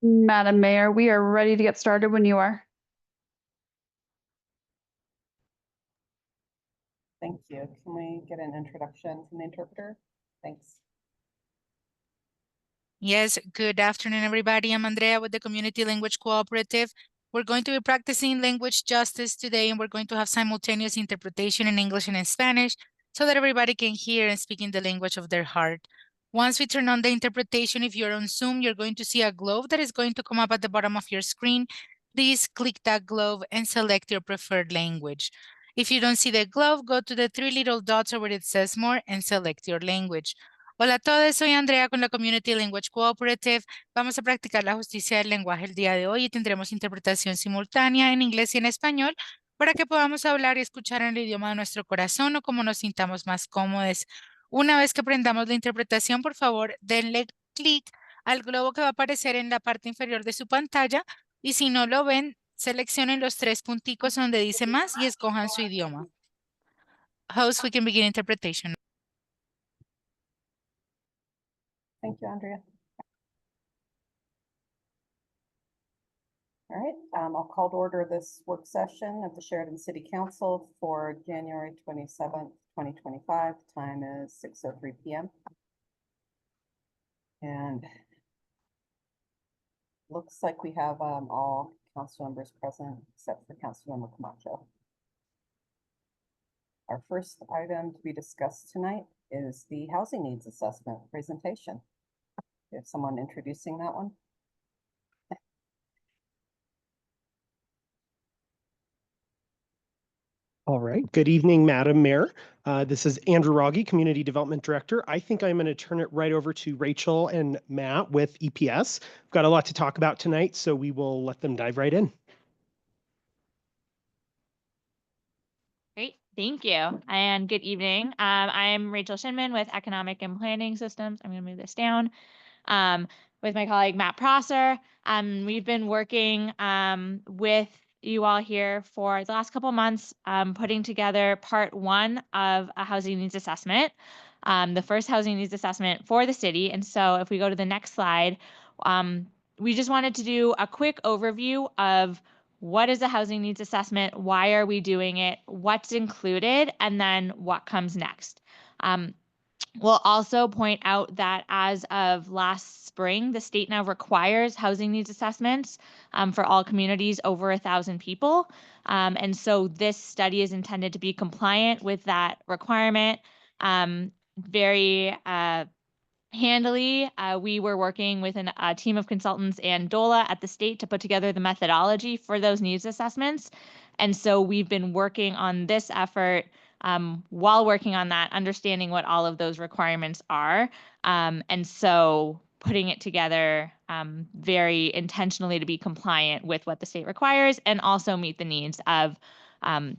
Madam Mayor, we are ready to get started when you are. Thank you. Can we get an introduction from the interpreter? Thanks. Yes, good afternoon, everybody. I'm Andrea with the Community Language Cooperative. We're going to be practicing language justice today, and we're going to have simultaneous interpretation in English and in Spanish so that everybody can hear and speak in the language of their heart. Once we turn on the interpretation, if you're on Zoom, you're going to see a globe that is going to come up at the bottom of your screen. Please click that globe and select your preferred language. If you don't see the globe, go to the three little dots over where it says more and select your language. Hola a todos, soy Andrea con la Community Language Cooperative. Vamos a practicar la justicia del lenguaje el día de hoy y tendremos interpretación simultánea en inglés y en español para que podamos hablar y escuchar en el idioma de nuestro corazón o como nos sintamos más cómodos. Una vez que aprendamos la interpretación, por favor, denle clic al globo que va a aparecer en la parte inferior de su pantalla y si no lo ven, seleccionen los tres punticos donde dice más y escojan su idioma. Host, we can begin interpretation. Thank you, Andrea. All right, I'll call to order this work session of the Sheridan City Council for January 27th, 2025. Time is 6:03 p.m. And looks like we have all council members present except for Councilmember Camacho. Our first item to be discussed tonight is the housing needs assessment presentation. We have someone introducing that one. All right. Good evening, Madam Mayor. This is Andrew Rogge, Community Development Director. I think I'm going to turn it right over to Rachel and Matt with EPS. We've got a lot to talk about tonight, so we will let them dive right in. Great, thank you, and good evening. I'm Rachel Shinman with Economic and Planning Systems. I'm going to move this down with my colleague Matt Prosser. We've been working with you all here for the last couple months, putting together part one of a housing needs assessment, the first housing needs assessment for the city. And so if we go to the next slide, we just wanted to do a quick overview of what is a housing needs assessment, why are we doing it, what's included, and then what comes next. We'll also point out that as of last spring, the state now requires housing needs assessments for all communities over 1,000 people. And so this study is intended to be compliant with that requirement. Very handily, we were working with a team of consultants and DOLA at the state to put together the methodology for those needs assessments. And so we've been working on this effort while working on that, understanding what all of those requirements are. And so putting it together very intentionally to be compliant with what the state requires and also meet the needs of a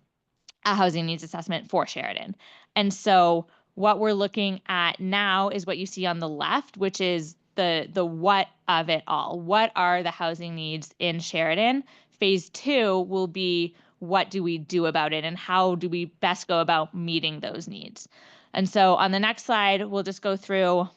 housing needs assessment for Sheridan. And so what we're looking at now is what you see on the left, which is the what of it all. What are the housing needs in Sheridan? Phase 2 will be what do we do about it and how do we best go about meeting those needs? And so on the next slide, we'll just go through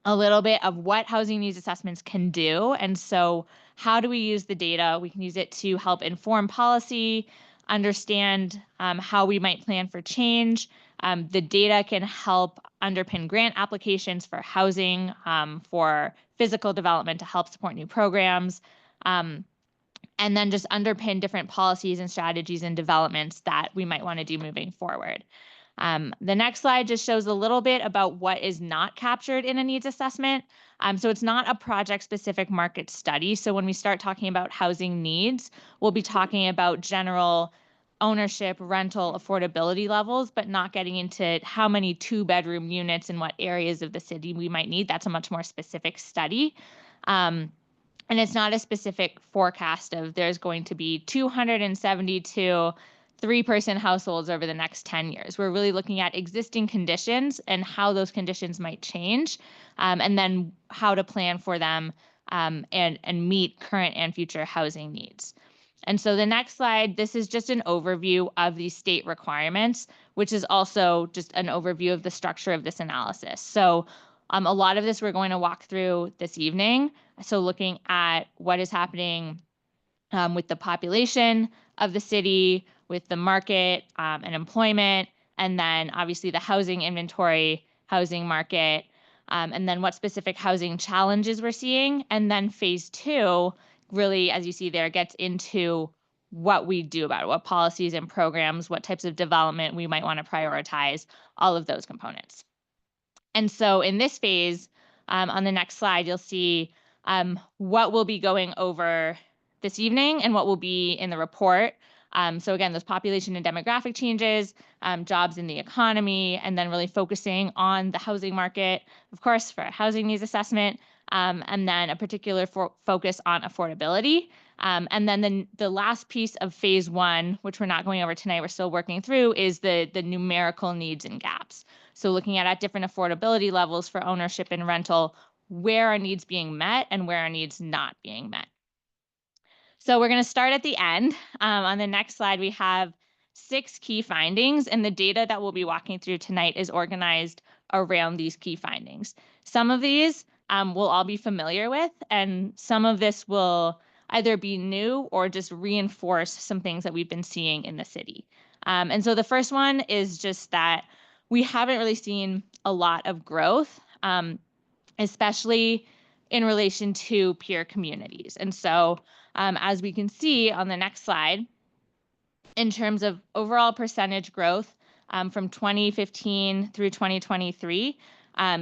a little bit of what housing needs assessments can do. And so how do we use the data? We can use it to help inform policy, understand how we might plan for change. The data can help underpin grant applications for housing, for physical development to help support new programs, and then just underpin different policies and strategies and developments that we might want to do moving forward. The next slide just shows a little bit about what is not captured in a needs assessment. So it's not a project-specific market study. So when we start talking about housing needs, we'll be talking about general ownership, rental, affordability levels, but not getting into how many 2-bedroom units in what areas of the city we might need. That's a much more specific study. And it's not a specific forecast of there's going to be 272 3-person households over the next 10 years. We're really looking at existing conditions and how those conditions might change, and then how to plan for them and meet current and future housing needs. And so the next slide, this is just an overview of these state requirements, which is also just an overview of the structure of this analysis. So a lot of this we're going to walk through this evening. So looking at what is happening with the population of the city, with the market and employment, and then obviously the housing inventory, housing market, and then what specific housing challenges we're seeing. And then phase 2, really, as you see there, gets into what we do about it, what policies and programs, what types of development we might want to prioritize, all of those components. And so in this phase, on the next slide, you'll see what we'll be going over this evening and what will be in the report. So again, those population and demographic changes, jobs in the economy, and then really focusing on the housing market, of course, for a housing needs assessment, and then a particular focus on affordability. And then the last piece of phase 1, which we're not going over tonight, we're still working through, is the numerical needs and gaps. So looking at different affordability levels for ownership and rental, where are needs being met and where are needs not being met. So we're going to start at the end. On the next slide, we have 6 key findings, and the data that we'll be walking through tonight is organized around these key findings. Some of these we'll all be familiar with, and some of this will either be new or just reinforce some things that we've been seeing in the city. And so the first one is just that we haven't really seen a lot of growth, especially in relation to peer communities. And so as we can see on the next slide, in terms of overall percentage growth from 2015 through 2023,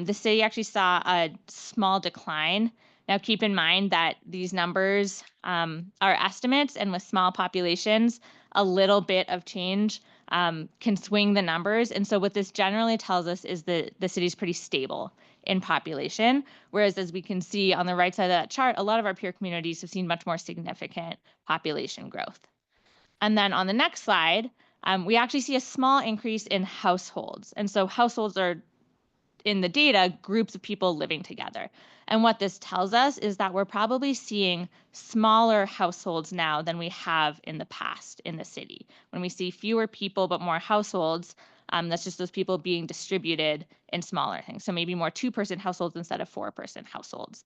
the city actually saw a small decline. Now, keep in mind that these numbers are estimates, and with small populations, a little bit of change can swing the numbers. And so what this generally tells us is that the city's pretty stable in population, whereas as we can see on the right side of that chart, a lot of our peer communities have seen much more significant population growth. And then on the next slide, we actually see a small increase in households. And so households are, in the data, groups of people living together. And what this tells us is that we're probably seeing smaller households now than we have in the past in the city. When we see fewer people but more households, that's just those people being distributed in smaller things. So maybe more 2-person households instead of 4-person households.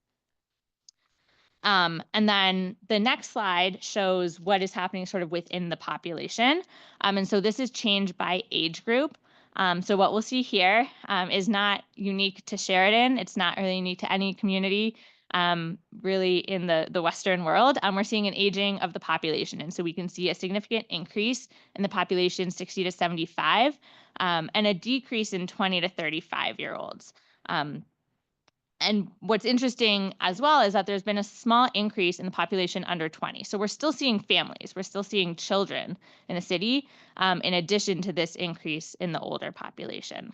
And then the next slide shows what is happening sort of within the population. And so this is changed by age group. So what we'll see here is not unique to Sheridan. It's not really unique to any community really in the Western world. We're seeing an aging of the population. And so we can see a significant increase in the population 60 to 75 and a decrease in 20 to 35-year-olds. And what's interesting as well is that there's been a small increase in the population under 20. So we're still seeing families, we're still seeing children in the city, in addition to this increase in the older population.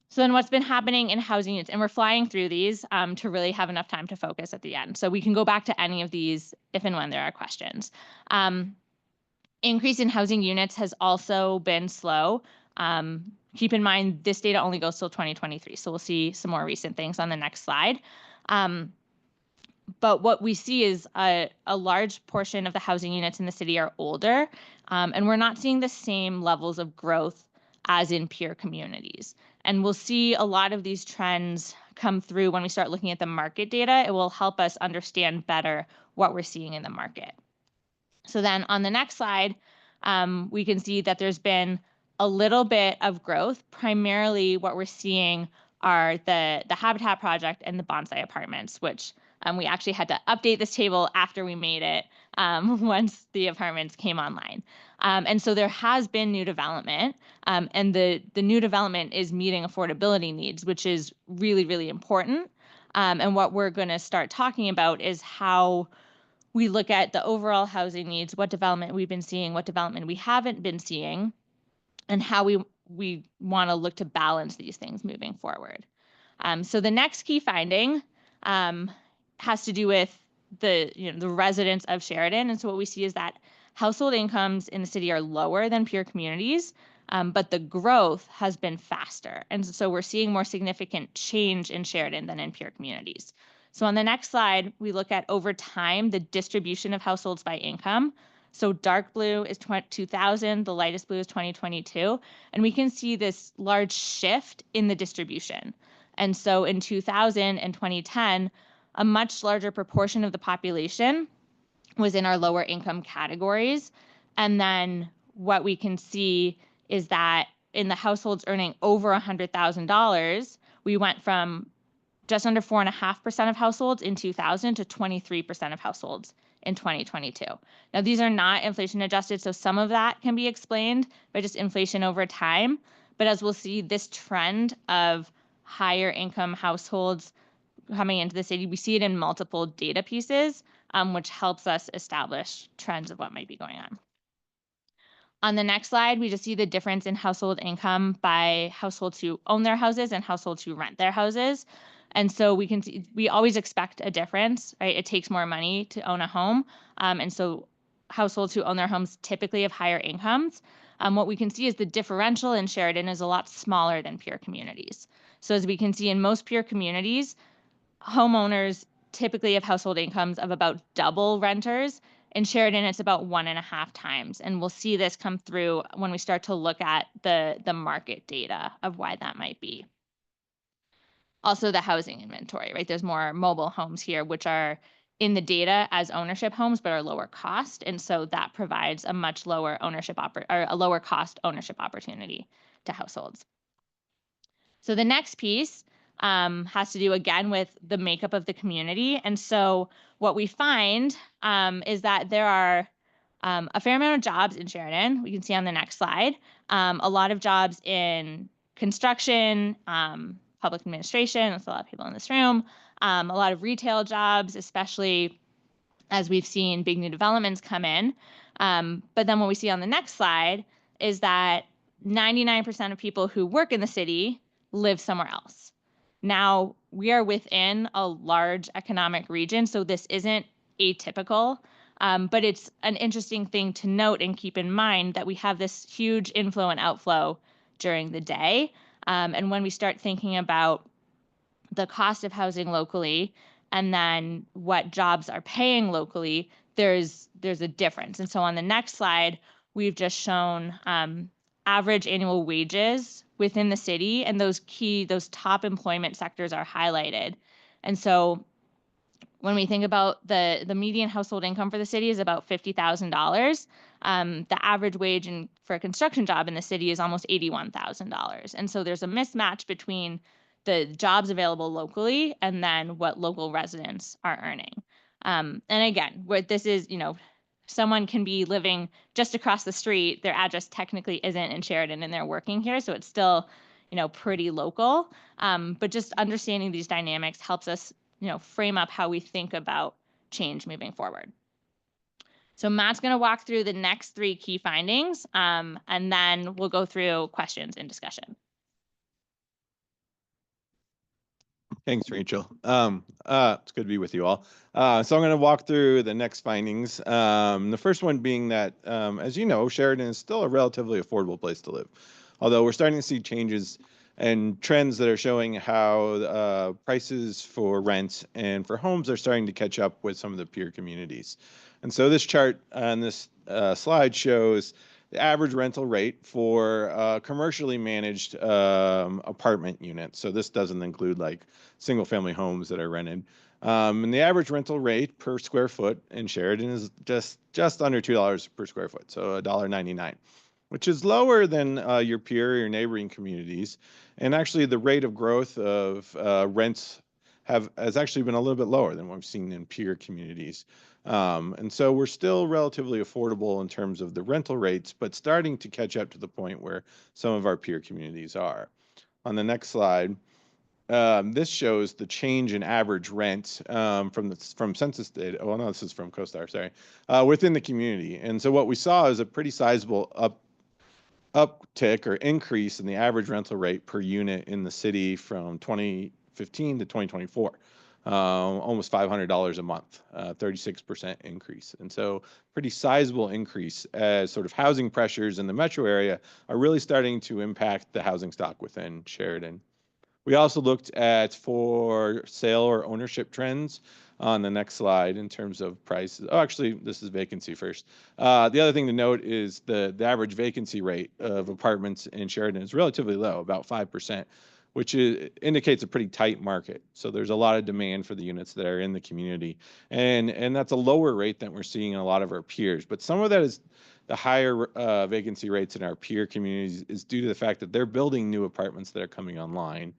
So then what's been happening in housing units, and we're flying through these to really have enough time to focus at the end. So we can go back to any of these if and when there are questions. Increase in housing units has also been slow. Keep in mind, this data only goes till 2023, so we'll see some more recent things on the next slide. But what we see is a large portion of the housing units in the city are older, and we're not seeing the same levels of growth as in peer communities. And we'll see a lot of these trends come through when we start looking at the market data. It will help us understand better what we're seeing in the market. So then on the next slide, we can see that there's been a little bit of growth. Primarily what we're seeing are the Habitat Project and the bonsai apartments, which we actually had to update this table after we made it once the apartments came online. And so there has been new development, and the new development is meeting affordability needs, which is really, really important. And what we're going to start talking about is how we look at the overall housing needs, what development we've been seeing, what development we haven't been seeing, and how we want to look to balance these things moving forward. So the next key finding has to do with the residents of Sheridan. And so what we see is that household incomes in the city are lower than peer communities, but the growth has been faster. And so we're seeing more significant change in Sheridan than in peer communities. So on the next slide, we look at over time, the distribution of households by income. So dark blue is 2000, the lightest blue is 2022, and we can see this large shift in the distribution. And so in 2000 and 2010, a much larger proportion of the population was in our lower income categories. And then what we can see is that in the households earning over $100,000, we went from just under 4.5% of households in 2000 to 23% of households in 2022. Now, these are not inflation adjusted, so some of that can be explained by just inflation over time. But as we'll see, this trend of higher income households coming into the city, we see it in multiple data pieces, which helps us establish trends of what might be going on. On the next slide, we just see the difference in household income by households who own their houses and households who rent their houses. And so we can see, we always expect a difference, right? It takes more money to own a home. And so households who own their homes typically have higher incomes. What we can see is the differential in Sheridan is a lot smaller than peer communities. So as we can see in most peer communities, homeowners typically have household incomes of about double renters. In Sheridan, it's about 1.5 times. And we'll see this come through when we start to look at the market data of why that might be. Also the housing inventory, right? There's more mobile homes here, which are in the data as ownership homes, but are lower cost. And so that provides a much lower ownership or a lower cost ownership opportunity to households. So the next piece has to do again with the makeup of the community. And so what we find is that there are a fair amount of jobs in Sheridan. We can see on the next slide, a lot of jobs in construction, public administration. That's a lot of people in this room. A lot of retail jobs, especially as we've seen big new developments come in. But then what we see on the next slide is that 99% of people who work in the city live somewhere else. Now, we are within a large economic region, so this isn't atypical, but it's an interesting thing to note and keep in mind that we have this huge inflow and outflow during the day. And when we start thinking about the cost of housing locally and then what jobs are paying locally, there's a difference. And so on the next slide, we've just shown average annual wages within the city, and those top employment sectors are highlighted. And so when we think about the median household income for the city is about $50,000. The average wage for a construction job in the city is almost $81,000. And so there's a mismatch between the jobs available locally and then what local residents are earning. And again, what this is, someone can be living just across the street. Their address technically isn't in Sheridan and they're working here. So it's still, pretty local. But just understanding these dynamics helps us, frame up how we think about change moving forward. So Matt's going to walk through the next 3 key findings, and then we'll go through questions and discussion. Thanks, Rachel. It's good to be with you all. So I'm going to walk through the next findings. The first one being that, as you know, Sheridan is still a relatively affordable place to live, although we're starting to see changes and trends that are showing how prices for rent and for homes are starting to catch up with some of the peer communities. And so this chart on this slide shows the average rental rate for commercially managed apartment units. So this doesn't include like single family homes that are rented. And the average rental rate per square foot in Sheridan is just under $2 per square foot, so $1.99, which is lower than your peer or your neighboring communities. And actually the rate of growth of rents has actually been a little bit lower than what we've seen in peer communities. And so we're still relatively affordable in terms of the rental rates, but starting to catch up to the point where some of our peer communities are. On the next slide, this shows the change in average rent from census data. Well, no, this is from CoStar, sorry, within the community. And so what we saw is a pretty sizable uptick or increase in the average rental rate per unit in the city from 2015 to 2024. Almost $500 a month, 36% increase. And so pretty sizable increase as sort of housing pressures in the metro area are really starting to impact the housing stock within Sheridan. We also looked at for sale or ownership trends on the next slide in terms of prices. Oh, actually, this is vacancy first. The other thing to note is the average vacancy rate of apartments in Sheridan is relatively low, about 5%, which indicates a pretty tight market. So there's a lot of demand for the units that are in the community. And that's a lower rate than we're seeing in a lot of our peers. But some of that is the higher vacancy rates in our peer communities is due to the fact that they're building new apartments that are coming online.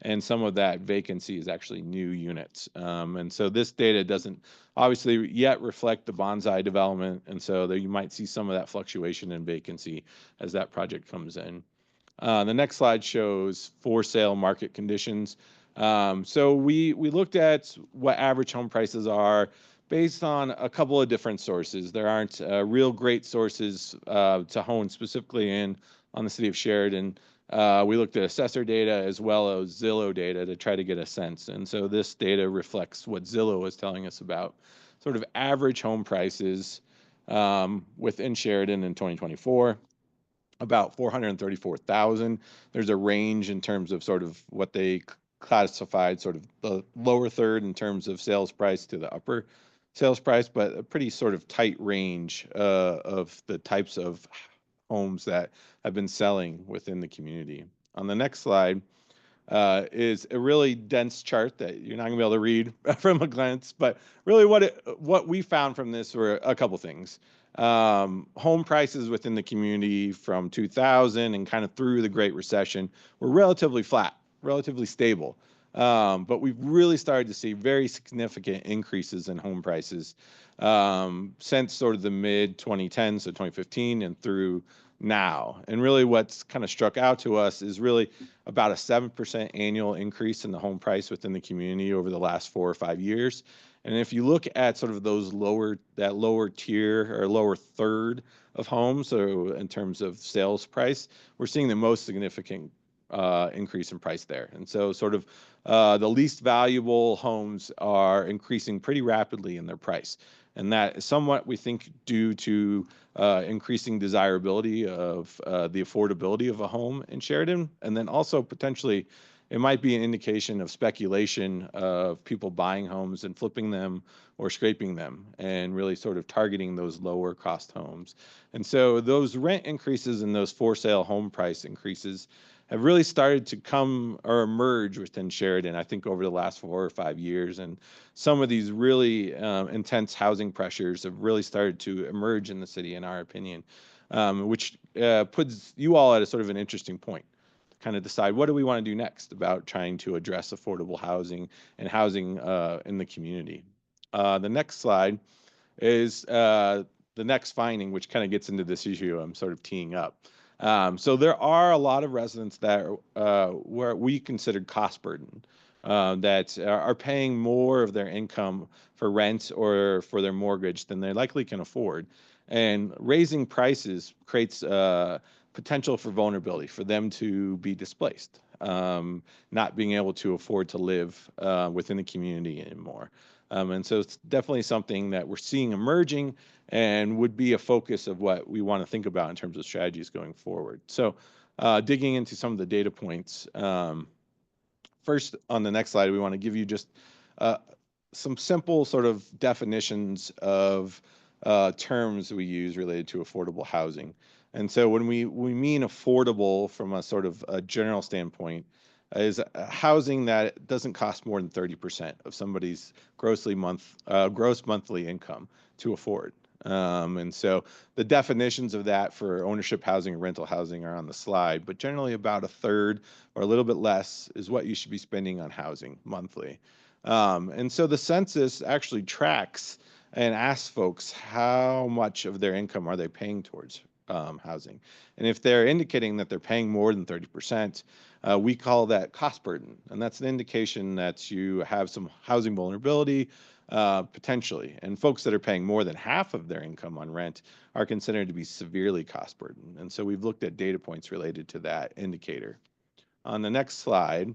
And some of that vacancy is actually new units. And so this data doesn't obviously yet reflect the bonsai development. And so there you might see some of that fluctuation in vacancy as that project comes in. The next slide shows for sale market conditions. So we looked at what average home prices are based on a couple of different sources. There aren't real great sources to hone specifically in on the city of Sheridan. We looked at assessor data as well as Zillow data to try to get a sense. And so this data reflects what Zillow is telling us about sort of average home prices within Sheridan in 2024. About 434,000. There's a range in terms of sort of what they classified sort of the lower third in terms of sales price to the upper sales price, but a pretty sort of tight range of the types of homes that have been selling within the community. On the next slide is a really dense chart that you're not gonna be able to read from a glance, but really what we found from this were a couple things. Home prices within the community from 2000 and kind of through the Great Recession were relatively flat, relatively stable. But we've really started to see very significant increases in home prices since sort of the mid 2010s, so 2015 and through now. And really what's kind of struck out to us is really about a 7% annual increase in the home price within the community over the last 4 or 5 years. And if you look at sort of those that lower tier or lower third of homes, so in terms of sales price, we're seeing the most significant increase in price there. And so sort of the least valuable homes are increasing pretty rapidly in their price. And that is somewhat, we think, due to increasing desirability of the affordability of a home in Sheridan. And then also potentially it might be an indication of speculation of people buying homes and flipping them or scraping them and really sort of targeting those lower cost homes. And so those rent increases and those for sale home price increases have really started to come or emerge within Sheridan, I think, over the last 4 or 5 years. And some of these really intense housing pressures have really started to emerge in the city, in our opinion, which puts you all at a sort of an interesting point to kind of decide what do we want to do next about trying to address affordable housing and housing in the community. The next slide is the next finding, which kind of gets into this issue I'm sort of teeing up. So there are a lot of residents that where we considered cost burden that are paying more of their income for rent or for their mortgage than they likely can afford. And raising prices creates potential for vulnerability for them to be displaced, not being able to afford to live within the community anymore. And so it's definitely something that we're seeing emerging and would be a focus of what we want to think about in terms of strategies going forward. So digging into some of the data points, first on the next slide, we want to give you just some simple sort of definitions of terms we use related to affordable housing. And so when we mean affordable from a sort of a general standpoint, is housing that doesn't cost more than 30% of somebody's gross monthly income to afford. And so the definitions of that for ownership housing and rental housing are on the slide, but generally about a third or a little bit less is what you should be spending on housing monthly. And so the census actually tracks and asks folks how much of their income are they paying towards housing. And if they're indicating that they're paying more than 30%, we call that cost burden. And that's an indication that you have some housing vulnerability potentially. And folks that are paying more than half of their income on rent are considered to be severely cost burdened. And so we've looked at data points related to that indicator. On the next slide,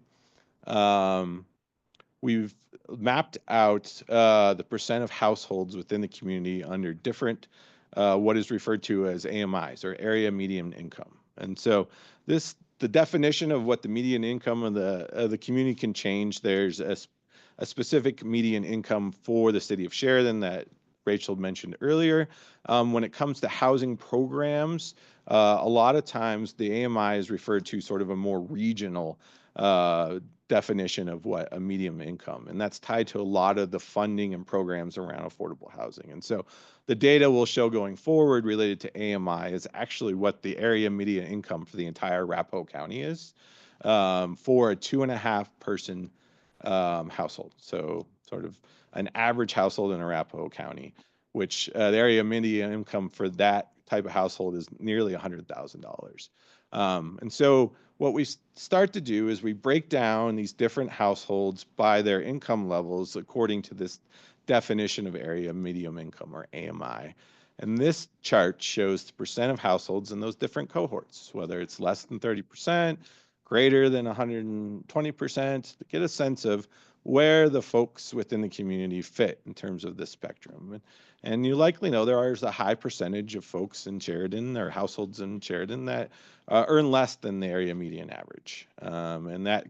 we've mapped out the percent of households within the community under different what is referred to as AMIs, or area median income. And so this the definition of what the median income of the community can change. There's a specific median income for the city of Sheridan that Rachel mentioned earlier. When it comes to housing programs, a lot of times the AMI is referred to sort of a more regional definition of what a median income, and that's tied to a lot of the funding and programs around affordable housing. And so the data we'll show going forward related to AMI is actually what the area median income for the entire Arapahoe County is for a 2.5 person household. So sort of an average household in Arapahoe County, which the area median income for that type of household is nearly $100,000. And so what we start to do is we break down these different households by their income levels according to this definition of area median income, or AMI. And this chart shows the percent of households in those different cohorts, whether it's less than 30%, greater than 120%, to get a sense of where the folks within the community fit in terms of this spectrum. And you likely know there is a high percentage of folks in Sheridan, or households in Sheridan, that earn less than the area median average. And that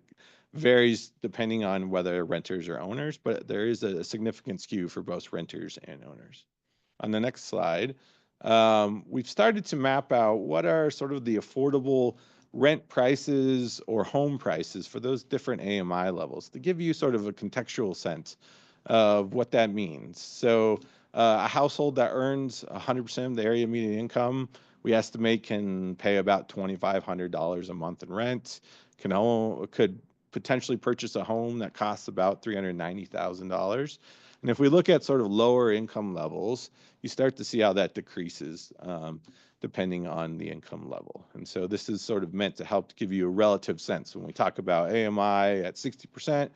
varies depending on whether renters or owners, but there is a significant skew for both renters and owners. On the next slide, we've started to map out what are sort of the affordable rent prices or home prices for those different AMI levels to give you sort of a contextual sense of what that means. So a household that earns 100% of the area median income, we estimate can pay about $2,500 a month in rent, could potentially purchase a home that costs about $390,000. And if we look at sort of lower income levels, you start to see how that decreases depending on the income level. And so this is sort of meant to help give you a relative sense. When we talk about AMI at 60%,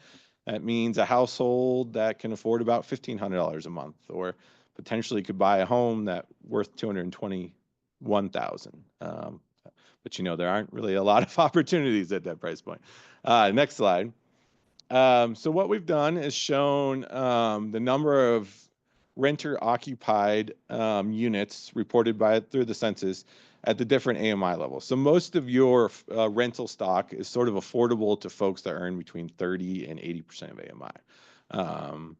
that means a household that can afford about $1,500 a month, or potentially could buy a home that worth $221,000. But you know, there aren't really a lot of opportunities at that price point. Next slide. So what we've done is shown the number of renter occupied units reported through the census at the different AMI levels. So most of your rental stock is sort of affordable to folks that earn between 30 and 80% of AMI.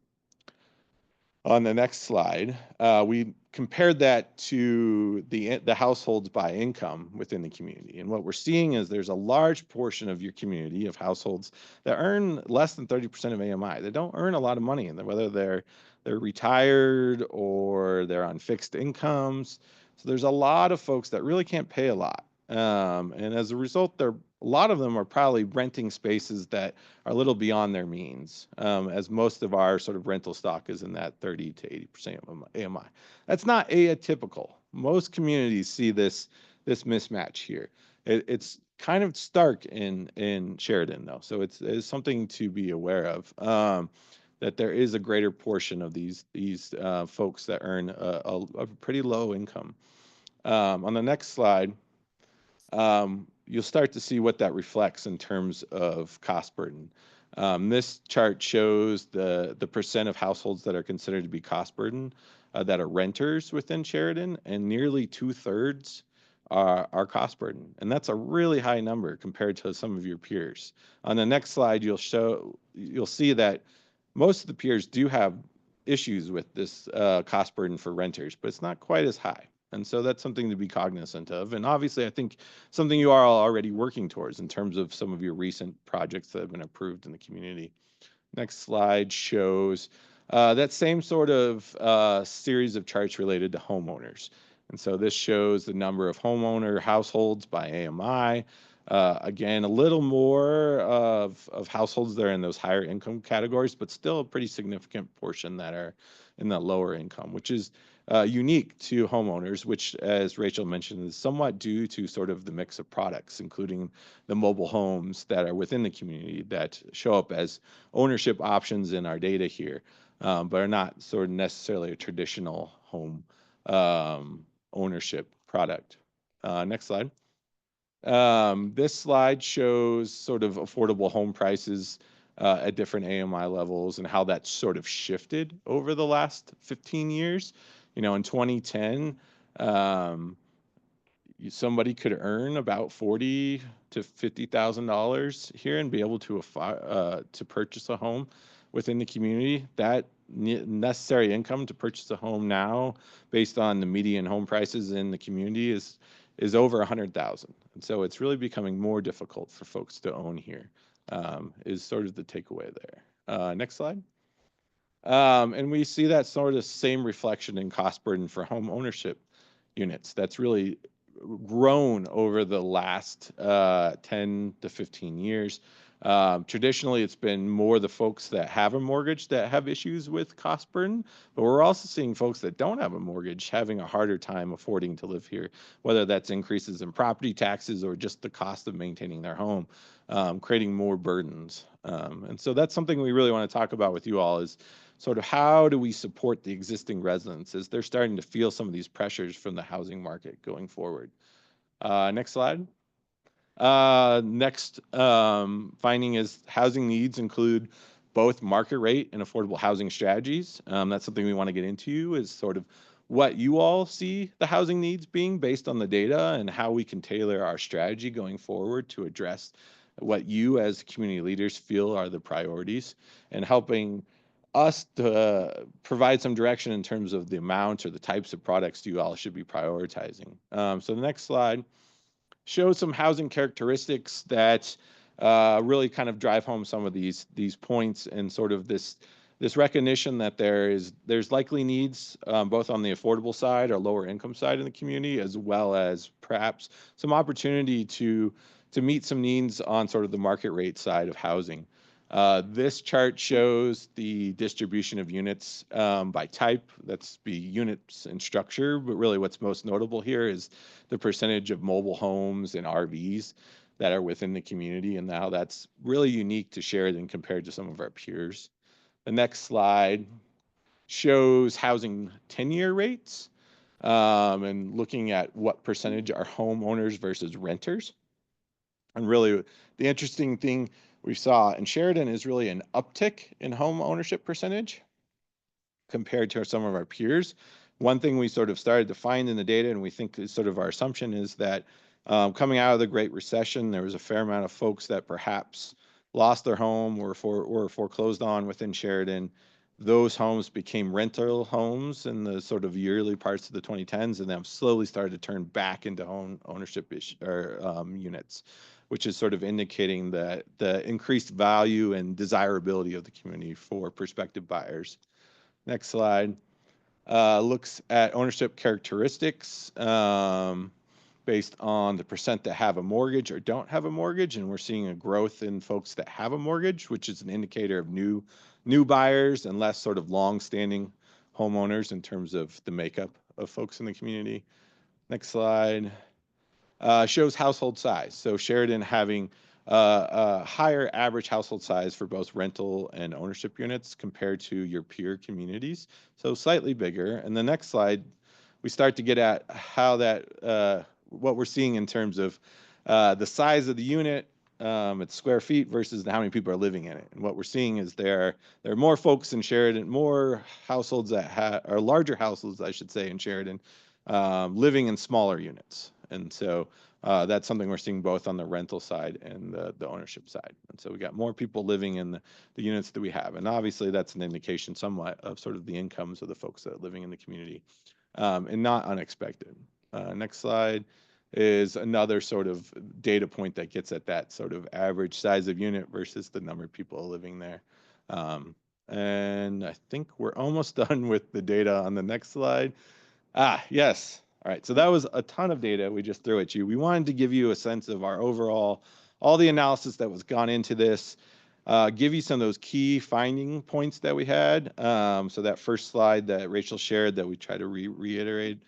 On the next slide, we compared that to the households by income within the community. And what we're seeing is there's a large portion of your community of households that earn less than 30% of AMI. They don't earn a lot of money, and whether they're retired or they're on fixed incomes. So there's a lot of folks that really can't pay a lot. And as a result, a lot of them are probably renting spaces that are a little beyond their means, as most of our sort of rental stock is in that 30 to 80% of AMI. That's not atypical. Most communities see this mismatch here. It's kind of stark in Sheridan, though, so it's something to be aware of. That there is a greater portion of these folks that earn a pretty low income. On the next slide, you'll start to see what that reflects in terms of cost burden. This chart shows the percent of households that are considered to be cost burden that are renters within Sheridan, and nearly 2/3 are cost burden. And that's a really high number compared to some of your peers. On the next slide, you'll see that most of the peers do have issues with this cost burden for renters, but it's not quite as high. And so that's something to be cognizant of. And obviously, I think something you are already working towards in terms of some of your recent projects that have been approved in the community. Next slide shows that same sort of series of charts related to homeowners. And so this shows the number of homeowner households by AMI. Again, a little more of households that are in those higher income categories, but still a pretty significant portion that are in the lower income, which is unique to homeowners, which, as Rachel mentioned, is somewhat due to sort of the mix of products, including the mobile homes that are within the community that show up as ownership options in our data here, but are not sort of necessarily a traditional home ownership product. Next slide. This slide shows sort of affordable home prices at different AMI levels and how that's sort of shifted over the last 15 years. You know, in 2010, somebody could earn about $40,000 to $50,000 here and be able to purchase a home within the community. That necessary income to purchase a home now, based on the median home prices in the community, is over 100,000. And so it's really becoming more difficult for folks to own here. Is sort of the takeaway there. Next slide. And we see that sort of same reflection in cost burden for home ownership units. That's really grown over the last 10 to 15 years. Traditionally, it's been more the folks that have a mortgage that have issues with cost burden, but we're also seeing folks that don't have a mortgage having a harder time affording to live here, whether that's increases in property taxes or just the cost of maintaining their home, creating more burdens. And so that's something we really want to talk about with you all, is sort of how do we support the existing residents as they're starting to feel some of these pressures from the housing market going forward. Next slide. Next finding is housing needs include both market rate and affordable housing strategies. That's something we want to get into, is sort of what you all see the housing needs being based on the data, and how we can tailor our strategy going forward to address what you as community leaders feel are the priorities, and helping us to provide some direction in terms of the amount or the types of products you all should be prioritizing. So the next slide shows some housing characteristics that really kind of drive home some of these points, and sort of this recognition that there's likely needs both on the affordable side or lower income side in the community, as well as perhaps some opportunity to meet some needs on sort of the market rate side of housing. This chart shows the distribution of units by type. That's be units and structure, but really what's most notable here is the percentage of mobile homes and RVs that are within the community, and how that's really unique to Sheridan compared to some of our peers. The next slide shows housing tenure rates, and looking at what percentage are homeowners versus renters. And really the interesting thing we saw in Sheridan is really an uptick in home ownership percentage compared to some of our peers. One thing we sort of started to find in the data, and we think is sort of our assumption, is that coming out of the Great Recession, there was a fair amount of folks that perhaps lost their home or were foreclosed on within Sheridan. Those homes became rental homes in the sort of yearly parts of the 2010s, and then slowly started to turn back into home ownership units, which is sort of indicating that the increased value and desirability of the community for prospective buyers. Next slide looks at ownership characteristics based on the percent that have a mortgage or don't have a mortgage, and we're seeing a growth in folks that have a mortgage, which is an indicator of new buyers and less sort of long-standing homeowners in terms of the makeup of folks in the community. Next slide shows household size. So Sheridan having a higher average household size for both rental and ownership units compared to your peer communities, so slightly bigger. And the next slide, we start to get at how that what we're seeing in terms of the size of the unit, its square feet versus how many people are living in it. And what we're seeing is there are more folks in Sheridan, more households that are larger households, I should say, in Sheridan, living in smaller units. And so that's something we're seeing both on the rental side and the ownership side. And so we got more people living in the units that we have. And obviously that's an indication somewhat of sort of the incomes of the folks that are living in the community, and not unexpected. Next slide is another sort of data point that gets at that sort of average size of unit versus the number of people living there. And I think we're almost done with the data on the next slide. Yes. All right, so that was a ton of data we just threw at you. We wanted to give you a sense of our overall, all the analysis that was gone into this, give you some of those key finding points that we had. So that first slide that Rachel shared that we try to reiterate,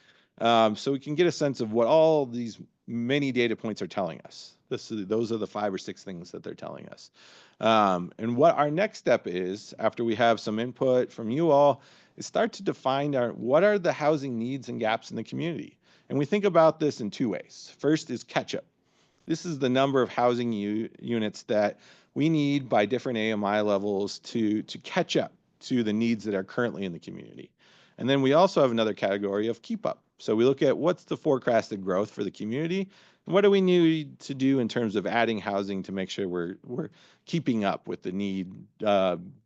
so we can get a sense of what all these many data points are telling us. Those are the 5 or 6 things that they're telling us. And what our next step is, after we have some input from you all, is start to define what are the housing needs and gaps in the community. And we think about this in 2 ways. First is catch up. This is the number of housing units that we need by different AMI levels to catch up to the needs that are currently in the community. And then we also have another category of keep up. So we look at what's the forecasted growth for the community, and what do we need to do in terms of adding housing to make sure we're keeping up with the need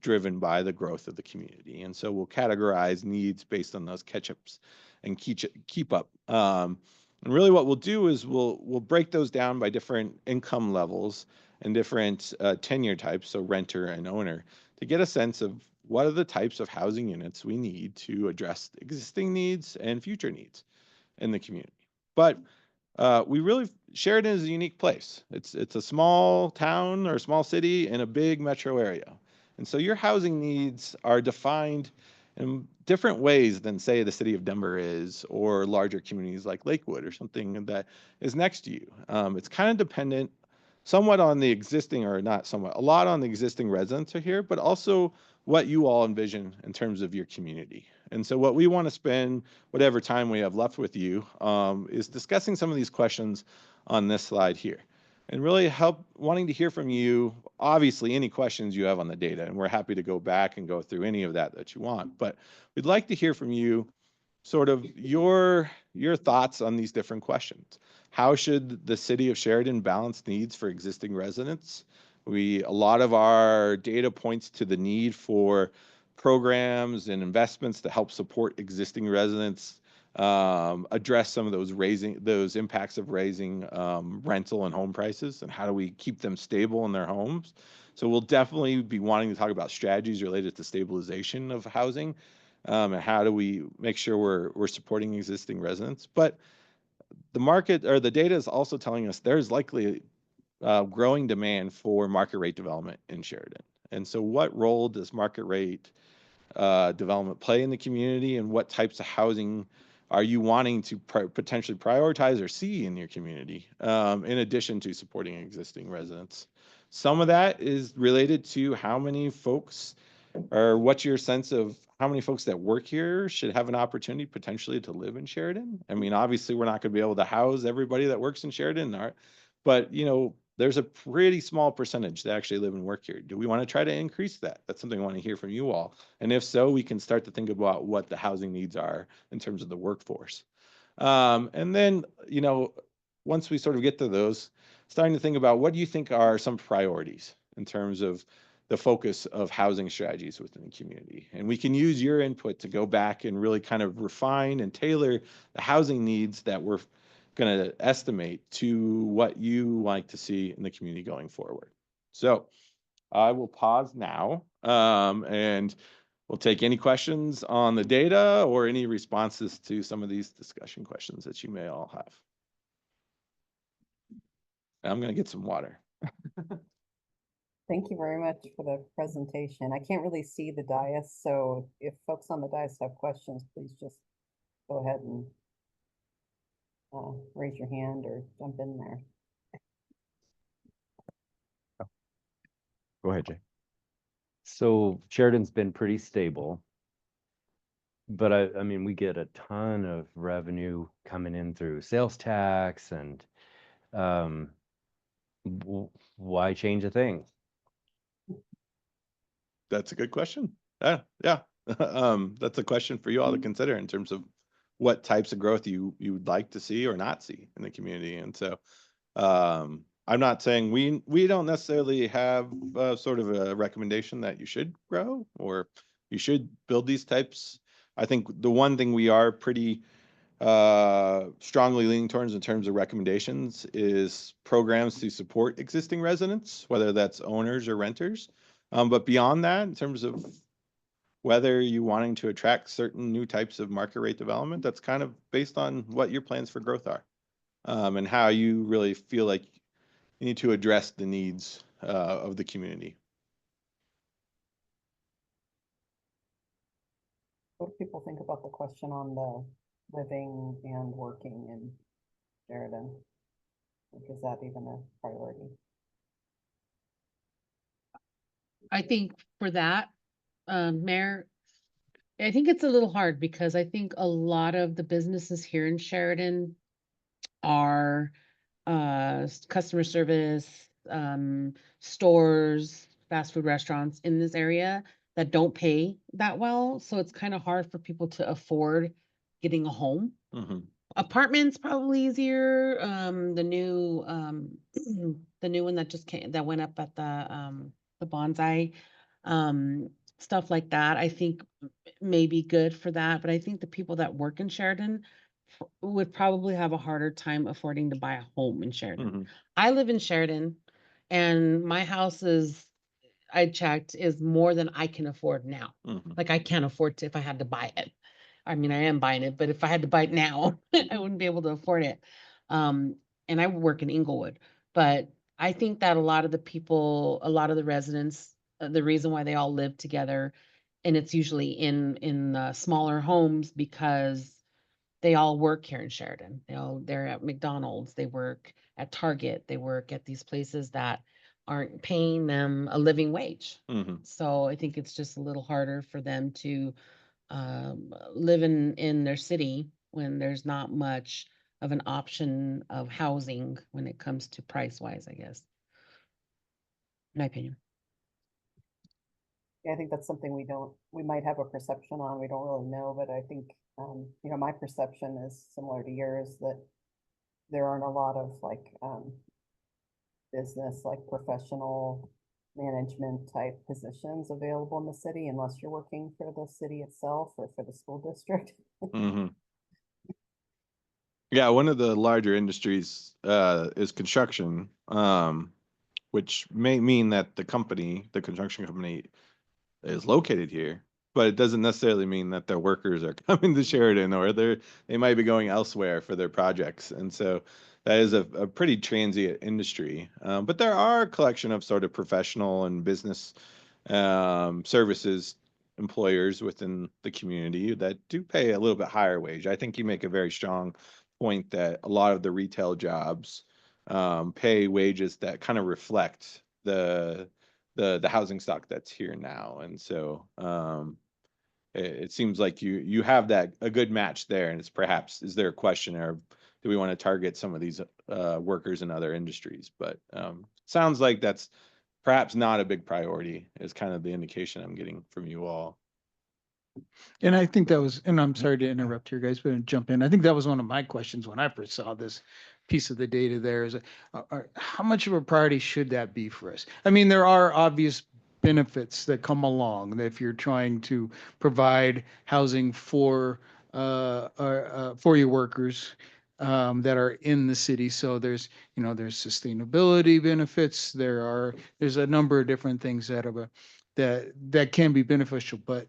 driven by the growth of the community. And so we'll categorize needs based on those catch-ups and keep up. And really what we'll do is we'll break those down by different income levels and different tenure types, so renter and owner, to get a sense of what are the types of housing units we need to address existing needs and future needs in the community. But Sheridan is a unique place. It's a small town or a small city in a big metro area. And so your housing needs are defined in different ways than, say, the city of Denver is, or larger communities like Lakewood or something that is next to you. It's kind of dependent somewhat on the existing, or not somewhat, a lot on the existing residents are here, but also what you all envision in terms of your community. And so what we want to spend whatever time we have left with you is discussing some of these questions on this slide here, and really wanting to hear from you, obviously, any questions you have on the data, and we're happy to go back and go through any of that you want. But we'd like to hear from you sort of your thoughts on these different questions. How should the city of Sheridan balance needs for existing residents? A lot of our data points to the need for programs and investments to help support existing residents, address some of those impacts of raising rental and home prices, and how do we keep them stable in their homes. So we'll definitely be wanting to talk about strategies related to stabilization of housing, and how do we make sure we're supporting existing residents. But the market, or the data, is also telling us there's likely growing demand for market rate development in Sheridan. And so what role does market rate development play in the community, and what types of housing are you wanting to potentially prioritize or see in your community, in addition to supporting existing residents? Some of that is related to how many folks, or what's your sense of how many folks that work here should have an opportunity potentially to live in Sheridan? I mean, obviously we're not going to be able to house everybody that works in Sheridan, but there's a pretty small percentage that actually live and work here. Do we want to try to increase that? That's something I want to hear from you all. And if so, we can start to think about what the housing needs are in terms of the workforce. And then, once we sort of get to those, starting to think about what do you think are some priorities in terms of the focus of housing strategies within the community. And we can use your input to go back and really kind of refine and tailor the housing needs that we're going to estimate to what you like to see in the community going forward. So I will pause now, and we'll take any questions on the data or any responses to some of these discussion questions that you may all have. I'm going to get some water. Thank you very much for the presentation. I can't really see the dais, so if folks on the dais have questions, please just go ahead and raise your hand or jump in there. Go ahead, Jay. So Sheridan's been pretty stable, but I mean, we get a ton of revenue coming in through sales tax, and why change a thing? That's a good question. Yeah. That's a question for you all to consider in terms of what types of growth you would like to see or not see in the community. And so I'm not saying we don't necessarily have sort of a recommendation that you should grow or you should build these types. I think the one thing we are pretty strongly leaning towards in terms of recommendations is programs to support existing residents, whether that's owners or renters. But beyond that, in terms of whether you're wanting to attract certain new types of market rate development, that's kind of based on what your plans for growth are, and how you really feel like you need to address the needs of the community. What do people think about the question on the living and working in Sheridan? Like, is that even a priority? I think for that, Mayor, I think it's a little hard because I think a lot of the businesses here in Sheridan are customer service, stores, fast food restaurants in this area. that don't pay that well. So it's kind of hard for people to afford getting a home. Mhm. Apartments probably easier. The new the new one that just came that went up at the bonsai, stuff like that. I think may be good for that, but I think the people that work in Sheridan would probably have a harder time affording to buy a home in Sheridan. Mhm. I live in Sheridan, and my house is, I checked, is more than I can afford now. Mhm. Like I can't afford to if I had to buy it. I mean, I am buying it, but if I had to buy it now, I wouldn't be able to afford it. Um, and I work in Inglewood, but I think that a lot of the people, a lot of the residents, the reason why they all live together, and it's usually in smaller homes because they all work here in Sheridan. They're at McDonald's, they work at Target, they work at these places that aren't paying them a living wage. Mhm. So I think it's just a little harder for them to live in their city when there's not much of an option of housing when it comes to price wise, I guess. In my opinion. Yeah, I think that's something we might have a perception on, we don't really know, but I think, you know, my perception is similar to yours, that there aren't a lot of like, business, like professional management type positions available in the city unless you're working for the city itself or for the school district. Mhm. Yeah, one of the larger industries is construction, which may mean that the construction company is located here, but it doesn't necessarily mean that their workers are coming to Sheridan, or they might be going elsewhere for their projects. And so that is a pretty transient industry. But there are a collection of sort of professional and business services employers within the community that do pay a little bit higher wage. I think you make a very strong point that a lot of the retail jobs pay wages that kind of reflect the housing stock that's here now. And so it seems like you have that a good match there. And it's perhaps, is there a question, or do we want to target some of these workers in other industries? But sounds like that's perhaps not a big priority, is kind of the indication I'm getting from you all. And I think that was, and I'm sorry to interrupt here, guys, but jump in. I think that was one of my questions when I first saw this piece of the data there is, how much of a priority should that be for us? I mean, there are obvious benefits that come along if you're trying to provide housing for your workers that are in the city. So there's sustainability benefits. There's a number of different things that can be beneficial, but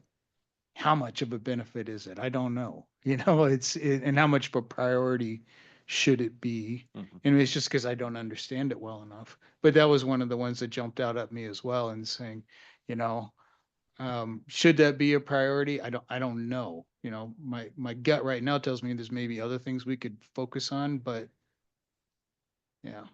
how much of a benefit is it? I don't know. And how much of a priority should it be? Mhm. And it's just because I don't understand it well enough. But that was one of the ones that jumped out at me as well, and saying, you know, should that be a priority? I don't know. My gut right now tells me there's maybe other things we could focus on, but yeah.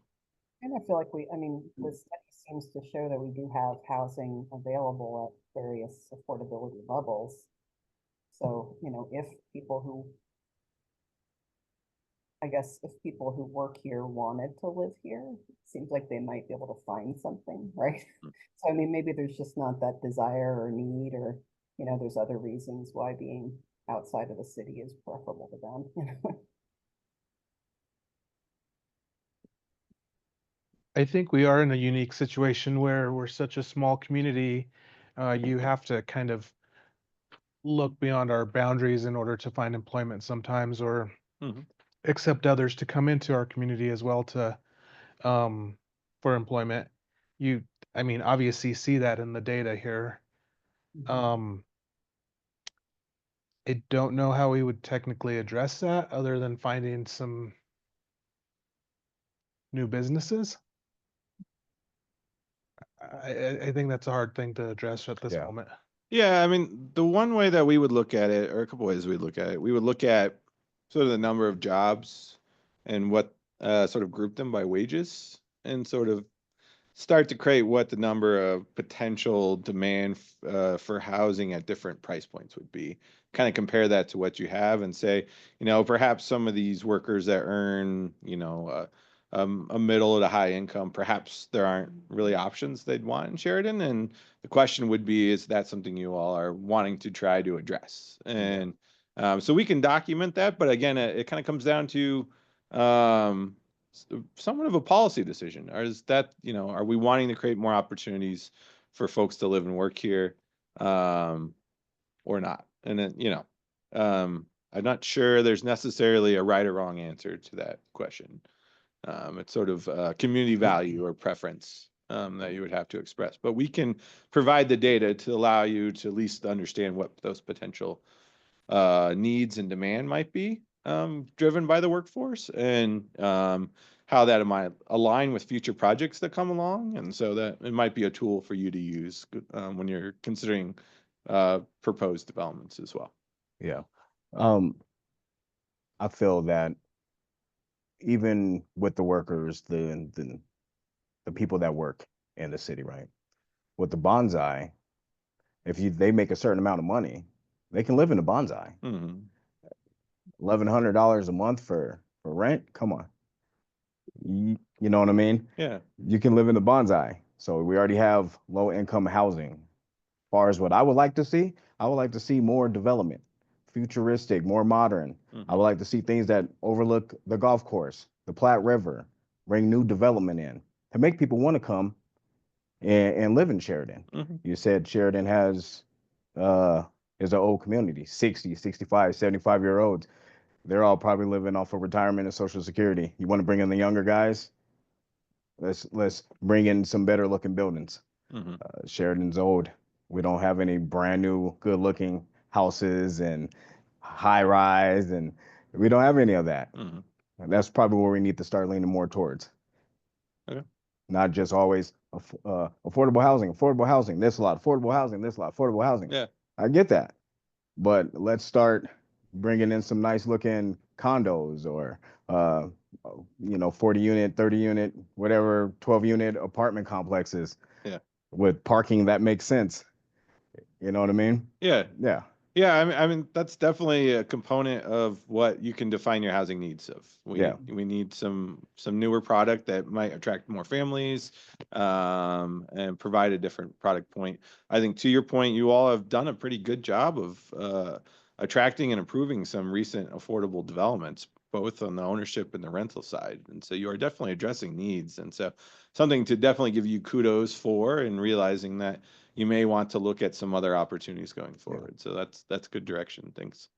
And I feel like I mean, the study seems to show that we do have housing available at various affordability levels. So, you know, if people who work here wanted to live here, it seems like they might be able to find something, right? So, I mean, maybe there's just not that desire or need, or, you know, there's other reasons why being outside of the city is preferable to them. I think we are in a unique situation where we're such a small community. You have to kind of look beyond our boundaries in order to find employment sometimes, or Mhm. accept others to come into our community as well for employment. I mean, obviously see that in the data here. Um, I don't know how we would technically address that other than finding some new businesses. I think that's a hard thing to address at this Yeah. moment. Yeah, I mean, the one way that we would look at it, or a couple ways we look at it, we would look at sort of the number of jobs and what sort of group them by wages, and sort of start to create what the number of potential demand for housing at different price points would be. Kind of compare that to what you have and say, perhaps some of these workers that earn, a middle to high income, perhaps there aren't really options they'd want in Sheridan. And the question would be, is that something you all are wanting to try to address? And so we can document that, but again, it kind of comes down to somewhat of a policy decision. Or is that, are we wanting to create more opportunities for folks to live and work here, or not? And then, I'm not sure there's necessarily a right or wrong answer to that question. It's sort of community value or preference that you would have to express. But we can provide the data to allow you to at least understand what those potential needs and demand might be, driven by the workforce, and how that might align with future projects that come along. And so that it might be a tool for you to use when you're considering proposed developments as well. Yeah. I feel that even with the workers, the people that work in the city, right? With the bonsai, if they make a certain amount of money, they can live in the bonsai. Mm-hmm. $1,100 a month for rent. Come on. You know what I mean? Yeah. You can live in the bonsai. So we already have low income housing. As far as what I would like to see, I would like to see more development, futuristic, more modern. I would like to see things that overlook the golf course, the Platte River, bring new development in to make people want to come and live in Sheridan. You said Sheridan is an old community, 60, 65, 75-year-olds. They're all probably living off of retirement and Social Security. You want to bring in the younger guys? Let's bring in some better looking buildings. Sheridan's old. We don't have any brand new, good looking houses and high rise, and we don't have any of that. And that's probably where we need to start leaning more towards. Okay. Not just always affordable housing, this lot, affordable housing, this lot, affordable housing. Yeah. I get that. But let's start bringing in some nice looking condos or 40 unit, 30 unit, whatever, 12 unit apartment complexes. Yeah. With parking that makes sense. You know what I mean? Yeah. Yeah. Yeah, I mean that's definitely a component of what you can define your housing needs of. We need some newer product that might attract more families, and provide a different product point. I think to your point, you all have done a pretty good job of attracting and improving some recent affordable developments, both on the ownership and the rental side. And so you are definitely addressing needs. And so something to definitely give you kudos for, and realizing that you may want to look at some other opportunities going forward. So that's good direction. Thanks.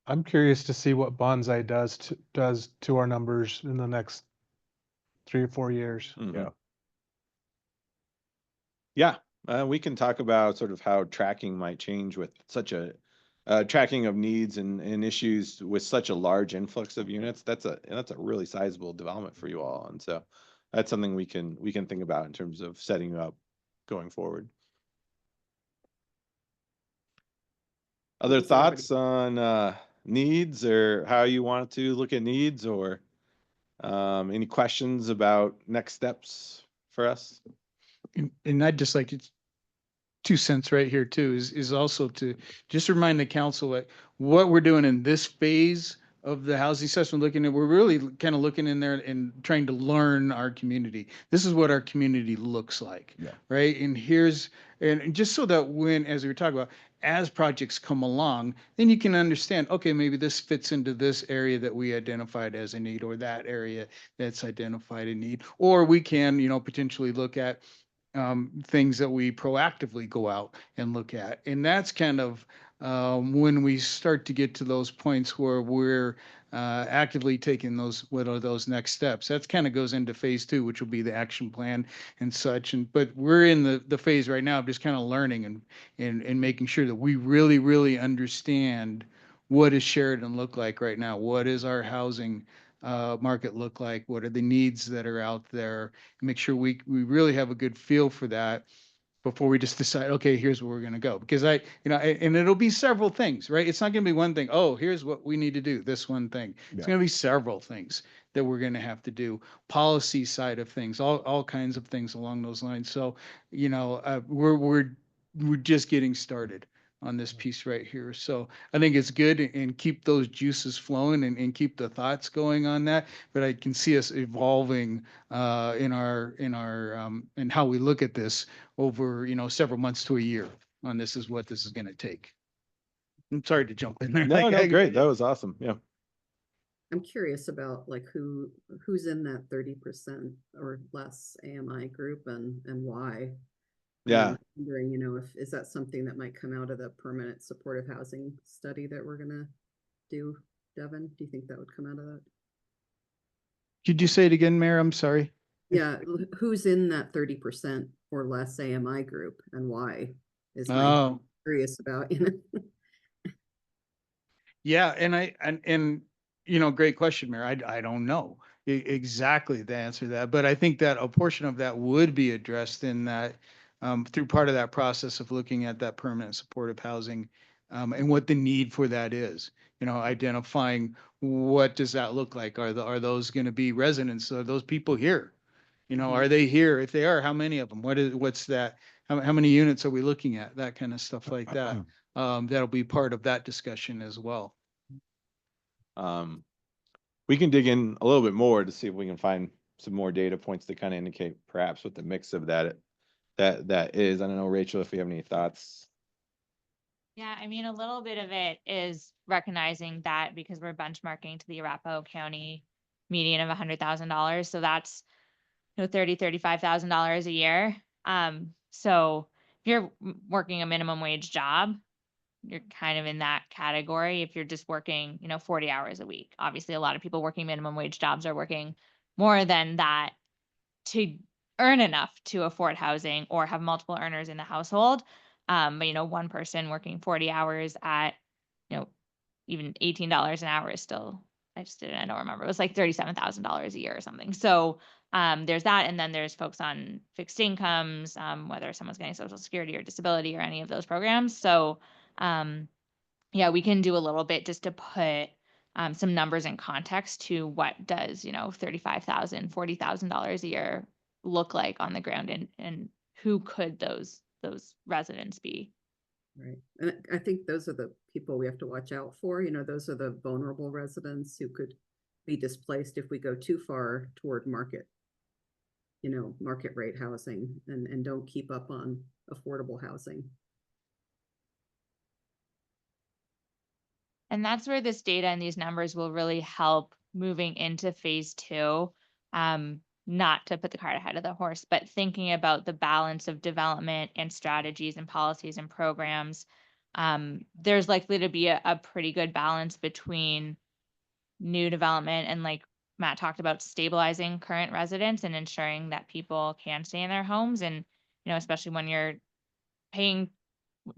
I'm curious to see what bonsai does to our numbers in the next 3 or 4 years. Yeah. We can talk about sort of how tracking might change with such a tracking of needs and issues with such a large influx of units. That's a really sizable development for you all. And so that's something we can think about in terms of setting you up going forward. Other thoughts on needs, or how you want to look at needs, or any questions about next steps for us? And I'd just like it's 2 cents right here too, is also to just remind the council that what we're doing in this phase of the housing assessment, we're really kind of looking in there and trying to learn our community. This is what our community looks like, right? And and just so that as we were talking about, as projects come along, then you can understand, okay, maybe this fits into this area that we identified as a need, or that area that's identified a need, or we can, potentially look at things that we proactively go out and look at. And that's kind of when we start to get to those points where we're actively taking what are those next steps. That kind of goes into phase 2, which will be the action plan and such. But we're in the phase right now of just kind of learning and making sure that we really, really understand what does Sheridan look like right now? What is our housing market look like? What are the needs that are out there? Make sure we really have a good feel for that before we just decide, okay, here's where we're going to go. Because and it'll be several things, right? It's not going to be one thing. Oh, here's what we need to do. This one thing. It's going to be several things that we're going to have to do. Policy side of things, all kinds of things along those lines. So, we're just getting started on this piece right here. So I think it's good and keep those juices flowing and keep the thoughts going on that. But I can see us evolving in in how we look at this over, several months to a year on this is what this is going to take. I'm sorry to jump in there. No, no, great. That was awesome. Yeah. I'm curious about like who's in that 30% or less AMI group and why. Yeah. I'm wondering, is that something that might come out of the permanent supportive housing study that we're gonna do, Devin? Do you think that would come out of that? Could you say it again, Mayor? I'm sorry. Yeah, who's in that 30% or less AMI group and why is my Oh, curious about, yeah, and great question, Mayor. I don't know exactly the answer to that, but I think that a portion of that would be addressed in that through part of that process of looking at that permanent supportive housing and what the need for that is. Identifying what does that look like? Are those going to be residents? Are those people here? Are they here? If they are, how many of them? What's that? How many units are we looking at? That kind of stuff like that. That'll be part of that discussion as well. We can dig in a little bit more to see if we can find some more data points to kind of indicate perhaps what the mix of that is. I don't know, Rachel, if you have any thoughts. Yeah, I mean, a little bit of it is recognizing that because we're benchmarking to the Arapahoe County median of $100,000. So that's, $35,000 a year. So if you're working a minimum wage job, you're kind of in that category. If you're just working, 40 hours a week, obviously a lot of people working minimum wage jobs are working more than that to earn enough to afford housing or have multiple earners in the household. But one person working 40 hours at, even $18 an hour is still, I don't remember. It was like $37,000 a year or something. So there's that. And then there's folks on fixed incomes, whether someone's getting Social Security or disability or any of those programs. So yeah, we can do a little bit just to put some numbers in context to what does, $35,000, $40,000 a year look like on the ground and who could those residents be. Right. And I think those are the people we have to watch out for. Those are the vulnerable residents who could be displaced if we go too far toward market rate housing and don't keep up on affordable housing. And that's where this data and these numbers will really help moving into phase 2. Not to put the cart ahead of the horse, but thinking about the balance of development and strategies and policies and programs. There's likely to be a pretty good balance between new development and, like Matt talked about, stabilizing current residents and ensuring that people can stay in their homes. And, especially when you're paying,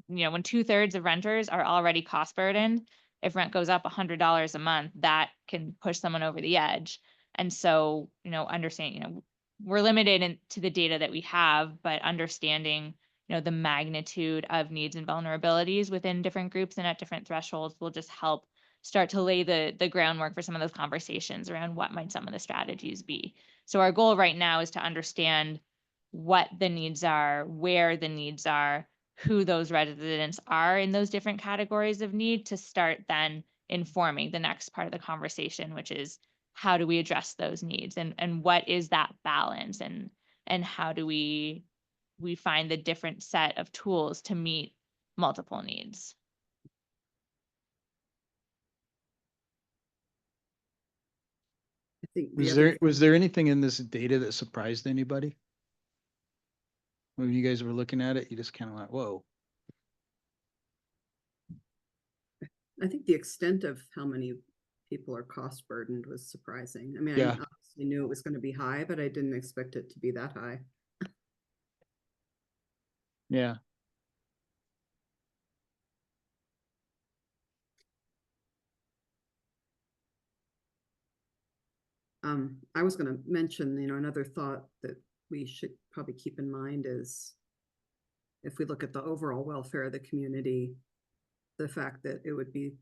when 2/3 of renters are already cost burdened, if rent goes up $100 a month, that can push someone over the edge. And so, understanding, we're limited to the data that we have, but understanding, the magnitude of needs and vulnerabilities within different groups and at different thresholds will just help start to lay the groundwork for some of those conversations around what might some of the strategies be. So our goal right now is to understand what the needs are, where the needs are, who those residents are in those different categories of need to start then informing the next part of the conversation, which is how do we address those needs and what is that balance and how do we find the different set of tools to meet multiple needs. I think Was there anything in this data that surprised anybody? When you guys were looking at it, you just kind of like, whoa. I think the extent of how many people are cost burdened was surprising. I mean, Yeah. I obviously knew it was going to be high, but I didn't expect it to be that high. Yeah. I was going to mention, another thought that we should probably keep in mind is if we look at the overall welfare of the community, the fact that it would be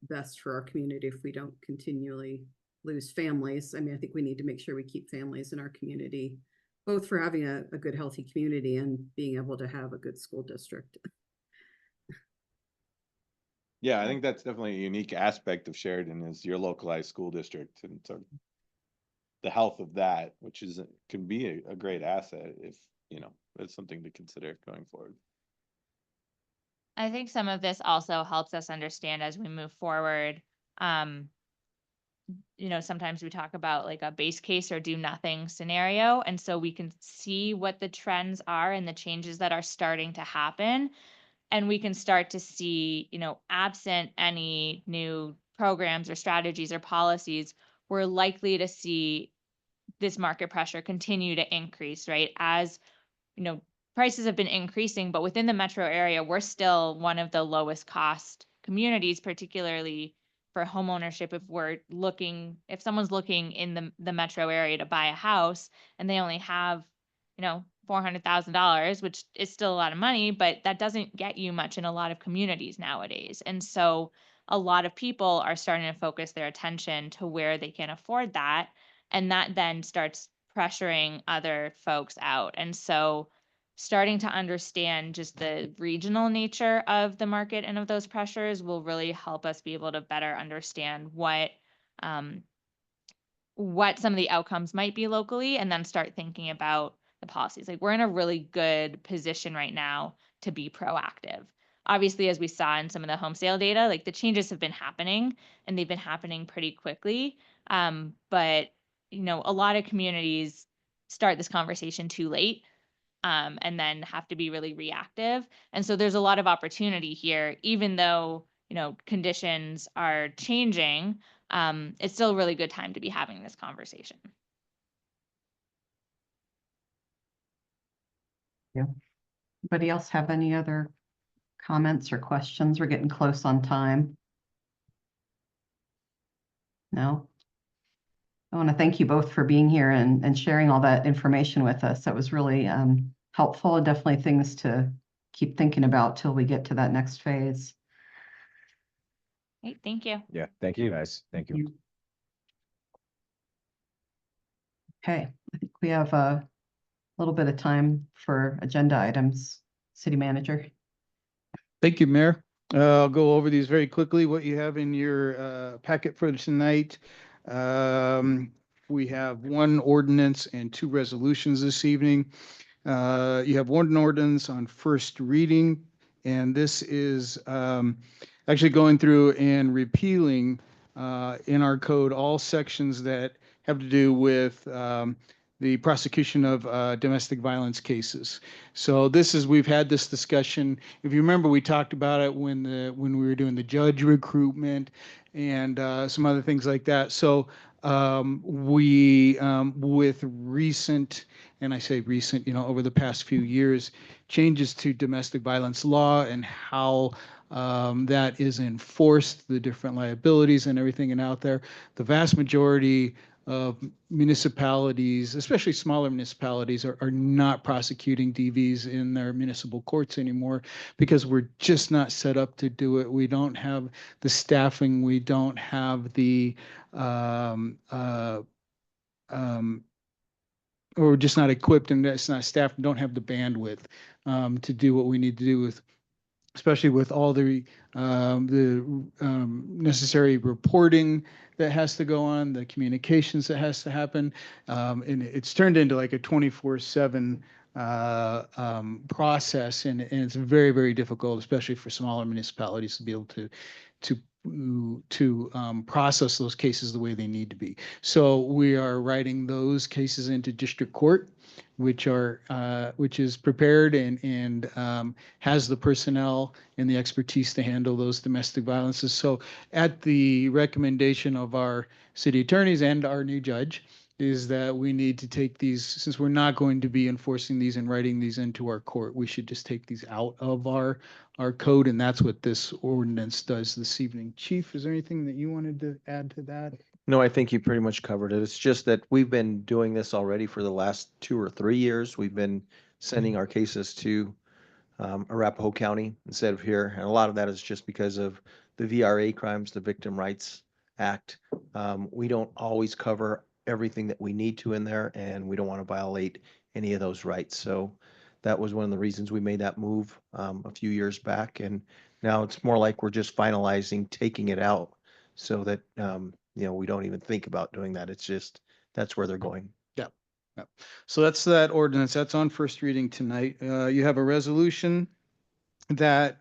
best for our community if we don't continually lose families. I mean, I think we need to make sure we keep families in our community, both for having a good, healthy community and being able to have a good school district. Yeah, I think that's definitely a unique aspect of Sheridan is your localized school district, and so the health of that, which is can be a great asset if it's something to consider going forward. I think some of this also helps us understand as we move forward. Um, sometimes we talk about like a base case or do nothing scenario. And so we can see what the trends are and the changes that are starting to happen. And we can start to see, absent any new programs or strategies or policies, we're likely to see this market pressure continue to increase, right? As prices have been increasing, but within the metro area, we're still one of the lowest cost communities, particularly for homeownership. If someone's looking in the metro area to buy a house and they only have, $400,000, which is still a lot of money, but that doesn't get you much in a lot of communities nowadays. And so a lot of people are starting to focus their attention to where they can afford that. And that then starts pressuring other folks out. And so starting to understand just the regional nature of the market and of those pressures will really help us be able to better understand what some of the outcomes might be locally, and then start thinking about the policies. Like, we're in a really good position right now to be proactive. Obviously, as we saw in some of the home sale data, like the changes have been happening and they've been happening pretty quickly. But a lot of communities start this conversation too late, and then have to be really reactive. And so there's a lot of opportunity here, even though, conditions are changing. It's still a really good time to be having this conversation. Yeah. Anybody else have any other comments or questions? We're getting close on time. No? I want to thank you both for being here and sharing all that information with us. That was really helpful, and definitely things to keep thinking about till we get to that next phase. Great, thank you. Yeah, thank you guys. Thank you. Okay, I think we have a little bit of time for agenda items. City Manager. Thank you, Mayor. I'll go over these very quickly. What you have in your packet for tonight. We have one ordinance and two resolutions this evening. You have one ordinance on first reading, and this is actually going through and repealing in our code all sections that have to do with the prosecution of domestic violence cases. So we've had this discussion. If you remember, we talked about it when we were doing the judge recruitment and some other things like that. So with recent, and I say recent, over the past few years, changes to domestic violence law and how that is enforced, the different liabilities and everything and out there, the vast majority of municipalities, especially smaller municipalities, are not prosecuting DVs in their municipal courts anymore because we're just not set up to do it. We don't have the staffing. We don't have the or we're just not equipped, and it's not staffed, don't have the bandwidth to do what we need to do with, especially with all the necessary reporting that has to go on, the communications that has to happen. And it's turned into like a 24/7 process, and it's very, very difficult, especially for smaller municipalities, to be able to process those cases the way they need to be. So we are writing those cases into district court, which is prepared and has the personnel and the expertise to handle those domestic violences. So at the recommendation of our city attorneys and our new judge, is that we need to take these, since we're not going to be enforcing these and writing these into our court, we should just take these out of our code, and that's what this ordinance does this evening. Chief, is there anything that you wanted to add to that? No, I think you pretty much covered it. It's just that we've been doing this already for the last 2 or 3 years. We've been sending our cases to Arapahoe County instead of here. And a lot of that is just because of the VRA crimes, the Victim Rights Act. We don't always cover everything that we need to in there, and we don't want to violate any of those rights. So That was one of the reasons we made that move a few years back. And now it's more like we're just finalizing taking it out so that, we don't even think about doing that. It's just, that's where they're going. Yep. So that's that ordinance. That's on first reading tonight. You have a resolution that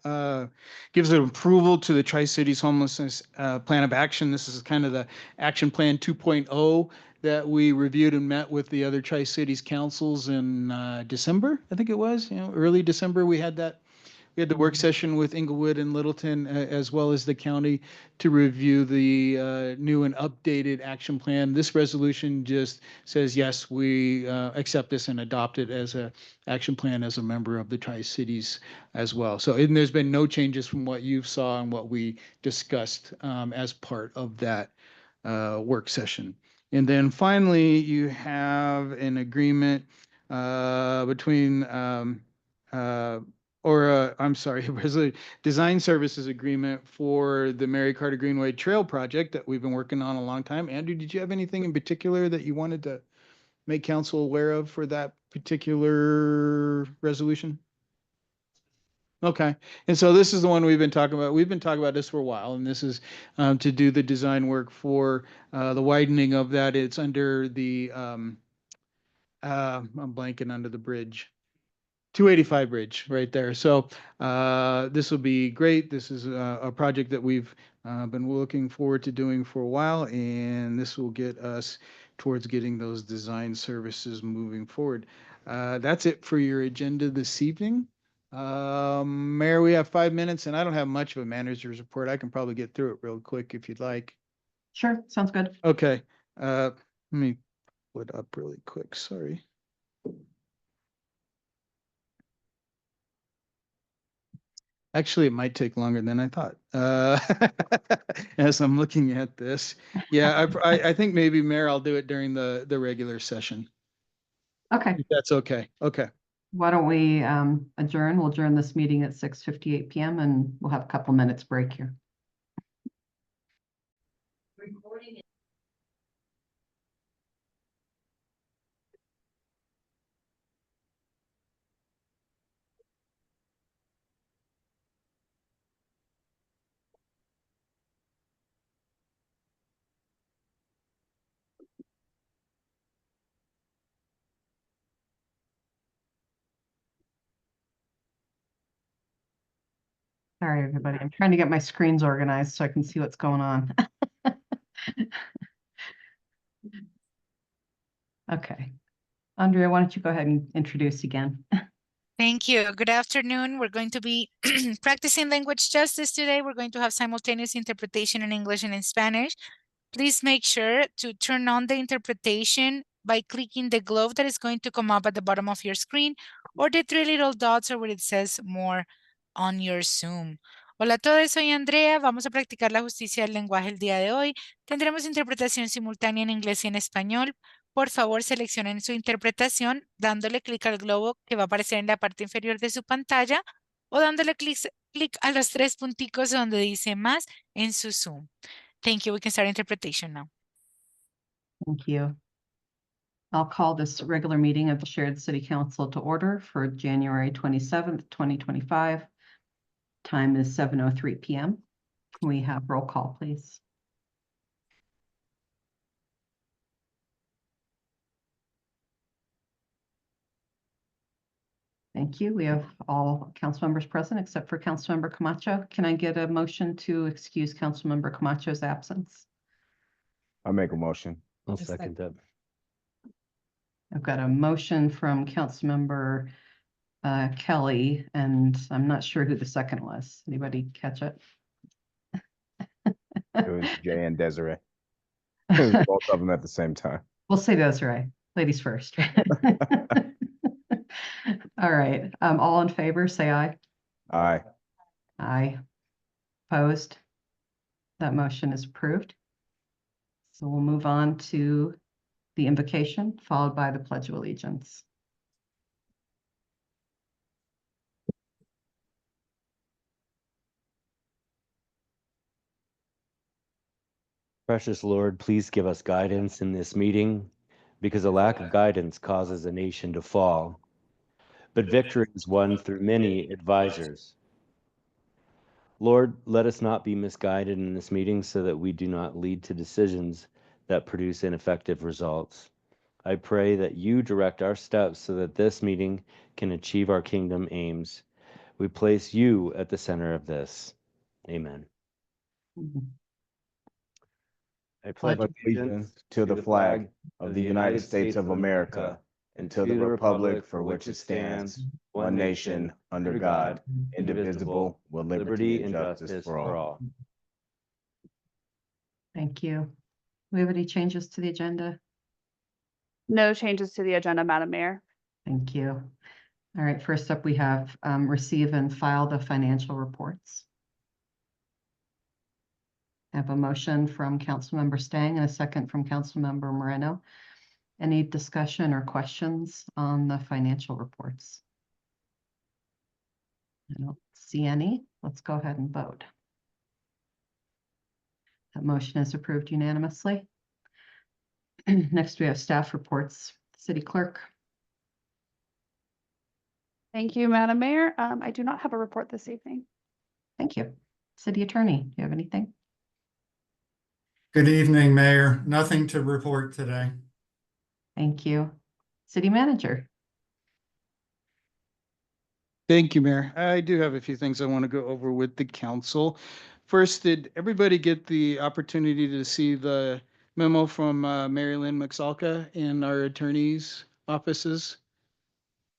gives an approval to the Tri-Cities Homelessness Plan of Action. This is kind of the Action Plan 2.0 that we reviewed and met with the other Tri-Cities councils in December, I think it was, early December. We had the work session with Inglewood and Littleton, as well as the county, to review the new and updated action plan. This resolution just says, yes, we accept this and adopt it as a action plan as a member of the Tri-Cities as well. So, and there's been no changes from what you saw and what we discussed as part of that work session. And then finally, you have an agreement between I'm sorry, it was a design services agreement for the Mary Carter Greenway Trail project that we've been working on a long time. Andrew, did you have anything in particular that you wanted to make council aware of for that particular resolution? Okay, and so this is the one we've been talking about. We've been talking about this for a while, and this is to do the design work for the widening of that. It's under the, I'm blanking, under the bridge. 285 bridge right there. So this will be great. This is a project that we've been looking forward to doing for a while, and this will get us towards getting those design services moving forward. That's it for your agenda this evening. Mayor, we have 5 minutes, and I don't have much of a manager's report. I can probably get through it real quick if you'd like. Sure, sounds good. Okay. Let me pull it up really quick. Sorry. Actually, it might take longer than I thought. As I'm looking at this, yeah, I think maybe, Mayor, I'll do it during the regular session. Okay, If that's okay. Okay. why don't we adjourn? We'll adjourn this meeting at 6:58 p.m. and we'll have a couple minutes break here. Sorry, everybody. I'm trying to get my screens organized so I can see what's going on. Okay. Andrea, why don't you go ahead and introduce again? Thank you. Good afternoon. We're going to be practicing language justice today. We're going to have simultaneous interpretation in English and in Spanish. Please make sure to turn on the interpretation by clicking the globe that is going to come up at the bottom of your screen or the 3 little dots or where it says more on your Zoom. Hola a todos, soy Andrea. Vamos a practicar la justicia del lenguaje el día de hoy. Tendremos interpretación simultánea en inglés y en español. Por favor, seleccionen su interpretación dándole clic al globo que va a aparecer en la parte inferior de su pantalla o dándole clic a los 3 punticos donde dice más en su Zoom. Thank you. We can start interpretation now. Thank you. I'll call this regular meeting of the Shared City Council to order for January 27th, 2025. Time is 7:03 p.m. Can we have roll call, please? Thank you. We have all council members present except for Councilmember Camacho. Can I get a motion to excuse Councilmember Camacho's absence? I make a motion. I'll second that. I've got a motion from Councilmember Kelly, and I'm not sure who the second was. Anybody catch it? It was Jay and Desiree. It was both of them at the same time. We'll say those right. Ladies first. All right. All in favor, say aye. Aye. Aye. Opposed? That motion is approved. So we'll move on to the invocation, followed by the Pledge of Allegiance. Precious Lord, please give us guidance in this meeting, because a lack of guidance causes a nation to fall. but victory is won through many advisors. Lord, let us not be misguided in this meeting so that we do not lead to decisions that produce ineffective results. I pray that you direct our steps so that this meeting can achieve our kingdom aims. We place you at the center of this. Amen. I pledge Allegiance to the flag of the United States of America and to the republic for which it stands, one nation, under God, indivisible, with liberty and justice for all. Thank you. Do we have any changes to the agenda? No changes to the agenda, Madam Mayor. Thank you. All right, first up, we have receive and file the financial reports. I have a motion from Councilmember Stang and a second from Councilmember Moreno. Any discussion or questions on the financial reports? I don't see any. Let's go ahead and vote. That motion is approved unanimously. Next, we have staff reports. City Clerk. Thank you, Madam Mayor. I do not have a report this evening. Thank you. City Attorney, do you have anything? Good evening, Mayor. Nothing to report today. Thank you. City Manager. Thank you, Mayor. I do have a few things I want to go over with the council. First, did everybody get the opportunity to see the memo from Mary Lynn McSalka in our attorney's offices?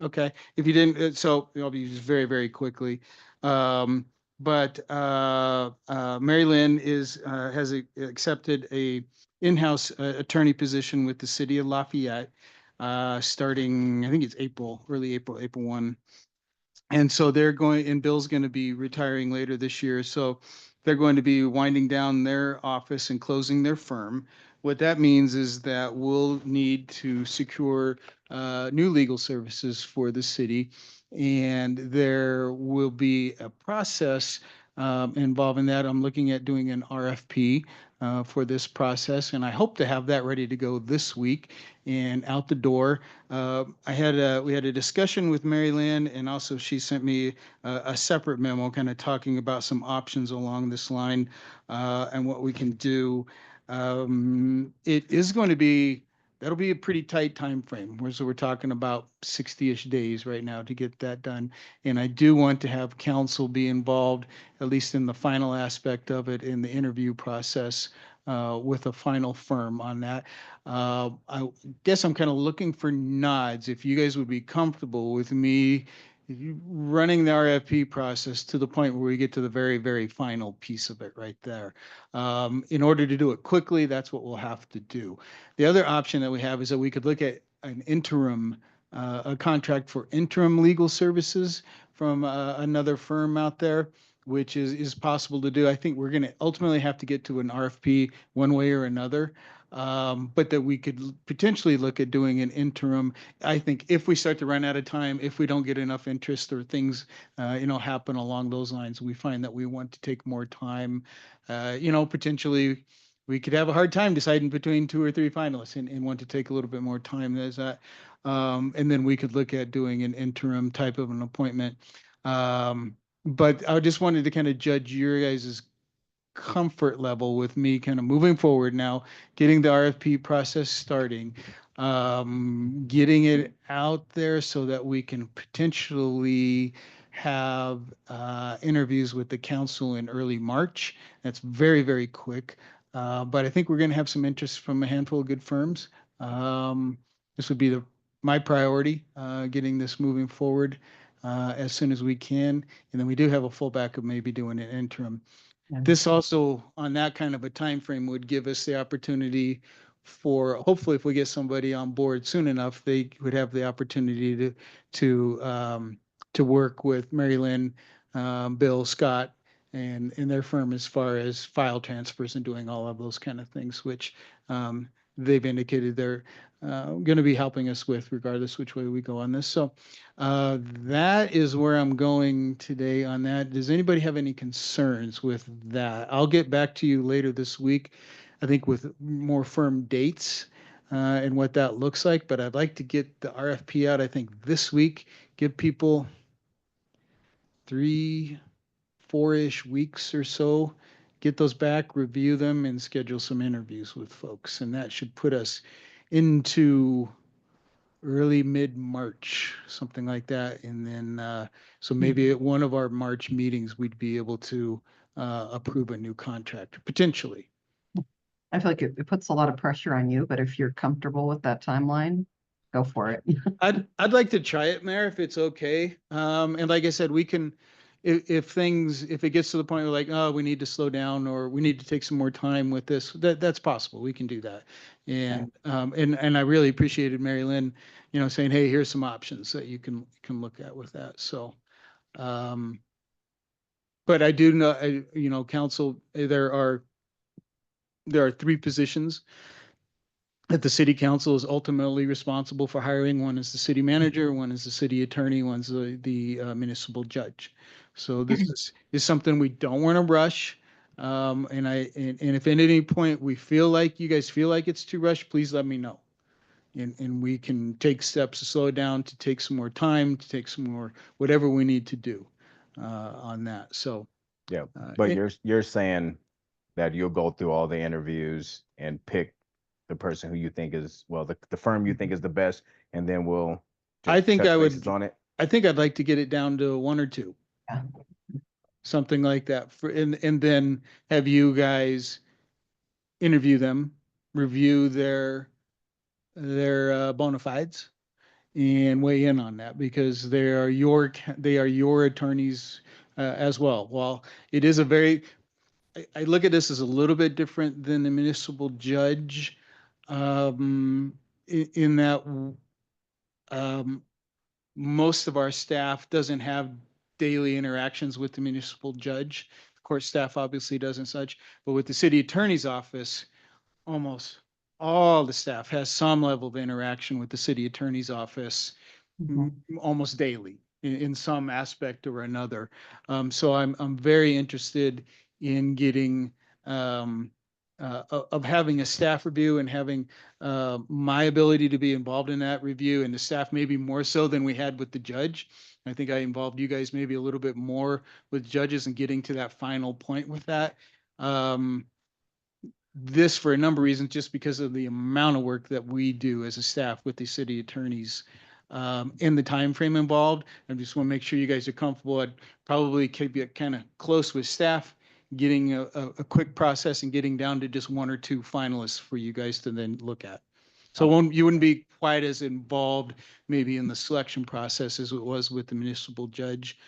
Okay, if you didn't, so I'll be just very, very quickly. But Mary Lynn has accepted a in-house attorney position with the city of Lafayette, starting, I think it's early April 1. And so they're going, and Bill's going to be retiring later this year. So they're going to be winding down their office and closing their firm. What that means is that we'll need to secure new legal services for the city. And there will be a process involving that. I'm looking at doing an RFP for this process, and I hope to have that ready to go this week and out the door. We had a discussion with Mary Lynn, and also she sent me a separate memo kind of talking about some options along this line and what we can do. It is going to be, that'll be a pretty tight time frame. So we're talking about 60-ish days right now to get that done. And I do want to have council be involved, at least in the final aspect of it, in the interview process with a final firm on that. I guess I'm kind of looking for nods if you guys would be comfortable with me running the RFP process to the point where we get to the very, very final piece of it right there. In order to do it quickly, that's what we'll have to do. The other option that we have is that we could look at an interim, a contract for interim legal services from another firm out there, which is possible to do. I think we're going to ultimately have to get to an RFP one way or another. But that we could potentially look at doing an interim. I think if we start to run out of time, if we don't get enough interest or things, happen along those lines, we find that we want to take more time, potentially we could have a hard time deciding between 2 or 3 finalists and want to take a little bit more time as that. And then we could look at doing an interim type of an appointment. But I just wanted to kind of judge your guys' comfort level with me kind of moving forward now, getting the RFP process starting, getting it out there so that we can potentially have interviews with the council in early March. That's very, very quick. But I think we're going to have some interest from a handful of good firms. This would be my priority, getting this moving forward as soon as we can. And then we do have a fallback of maybe doing an interim. This also, on that kind of a time frame, would give us the opportunity for, hopefully, if we get somebody on board soon enough, they would have the opportunity to work with Mary Lynn, Bill, Scott, and their firm as far as file transfers and doing all of those kind of things, which they've indicated they're going to be helping us with, regardless which way we go on this. So that is where I'm going today on that. Does anybody have any concerns with that? I'll get back to you later this week, I think, with more firm dates and what that looks like. But I'd like to get the RFP out, I think, this week, give people 3, 4-ish weeks or so, get those back, review them, and schedule some interviews with folks. And that should put us into early mid-March, something like that. And then, so maybe at one of our March meetings, we'd be able to approve a new contract, potentially. I feel like it puts a lot of pressure on you, but if you're comfortable with that timeline, go for it. I'd like to try it, Mayor, if it's okay. And like I said, we can, if it gets to the point where like, oh, we need to slow down or we need to take some more time with this, that's possible. We can do that. And I really appreciated Mary Lynn, saying, hey, here's some options that you can look at with that. So, but I do know, council, there are 3 positions that the city council is ultimately responsible for hiring. One is the city manager, one is the city attorney, one's the municipal judge. So this is something we don't want to rush. And if at any point we feel like you guys feel like it's too rushed, please let me know. And we can take steps to slow it down, to take some more time, to take some more, whatever we need to do on that. So. Yeah, but you're saying that you'll go through all the interviews and pick the person who you think is, well, the firm you think is the best, and then we'll I think touch I would bases on it. I think I'd like to get it down to 1 or 2. Yeah. Something like that and then have you guys interview them, review their bona fides and weigh in on that because they are your attorneys as well. While it is I look at this as a little bit different than the municipal judge in that most of our staff doesn't have daily interactions with the municipal judge. Of course, staff obviously does and such, but with the city attorney's office, almost all the staff has some level of interaction with the city attorney's office almost daily in some aspect or another. So I'm very interested in getting of having a staff review and having my ability to be involved in that review and the staff maybe more so than we had with the judge. I think I involved you guys maybe a little bit more with judges and getting to that final point with that. This for a number of reasons, just because of the amount of work that we do as a staff with the city attorneys in the time frame involved. I just want to make sure you guys are comfortable. I'd probably keep it kind of close with staff, getting a quick process and getting down to just 1 or 2 finalists for you guys to then look at. So you wouldn't be quite as involved maybe in the selection process as it was with the municipal judge.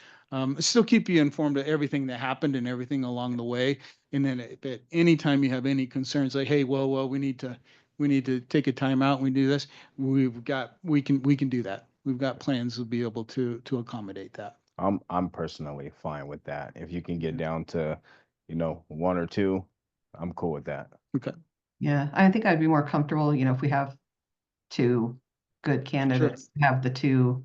Still keep you informed of everything that happened and everything along the way. And then at any time you have any concerns like, hey, well, we need to take a time out and we do this, we can do that. We've got plans to be able to accommodate that. I'm personally fine with that. If you can get down to, 1 or 2, I'm cool with that. Okay. Yeah, I think I'd be more comfortable, if we have 2 good candidates, have the 2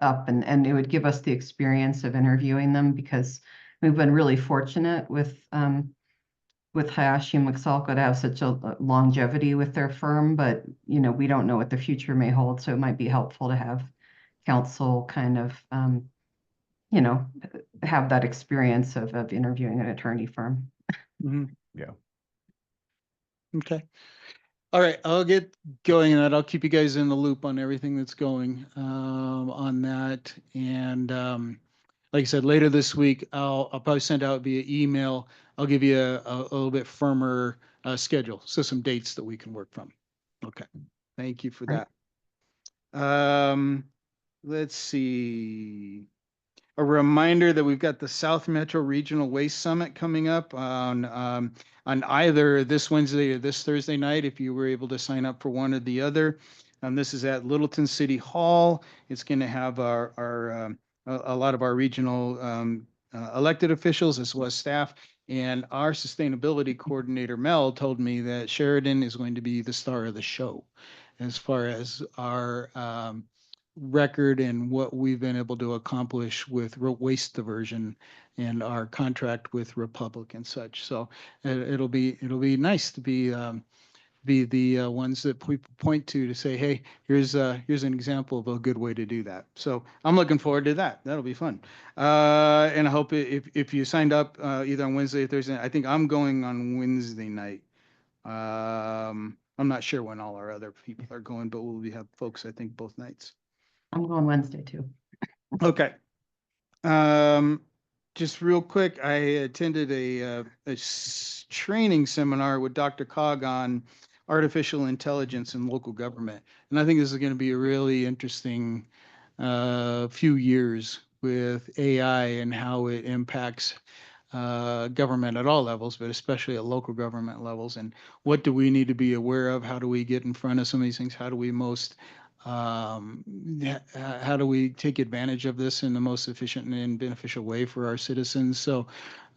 up and it would give us the experience of interviewing them because we've been really fortunate with Hayashi and McSalka to have such a longevity with their firm, but we don't know what the future may hold. So it might be helpful to have counsel kind of have that experience of interviewing an attorney firm. Yeah. Okay. All right, I'll get going on that. I'll keep you guys in the loop on everything that's going on that. And like I said, later this week, I'll probably send out via email. I'll give you a little bit firmer schedule, so some dates that we can work from. Okay, thank you for that. Let's see. A reminder that we've got the South Metro Regional Waste Summit coming up on either this Wednesday or this Thursday night, if you were able to sign up for one or the other. This is at Littleton City Hall. It's going to have a lot of our regional elected officials as well as staff. And our sustainability coordinator, Mel, told me that Sheridan is going to be the star of the show as far as our record and what we've been able to accomplish with waste diversion and our contract with Republic and such. So it'll be nice to be be the ones that people point to say, hey, here's an example of a good way to do that. So I'm looking forward to that. That'll be fun. And I hope if you signed up either on Wednesday or Thursday, I think I'm going on Wednesday night. I'm not sure when all our other people are going, but we'll have folks, I think, both nights. I'm going Wednesday too. Okay. Just real quick, I attended a training seminar with Dr. Cog on artificial intelligence in local government. And I think this is going to be a really interesting few years with AI and how it impacts government at all levels, but especially at local government levels. And what do we need to be aware of? How do we get in front of some of these things? How do we how do we take advantage of this in the most efficient and beneficial way for our citizens? So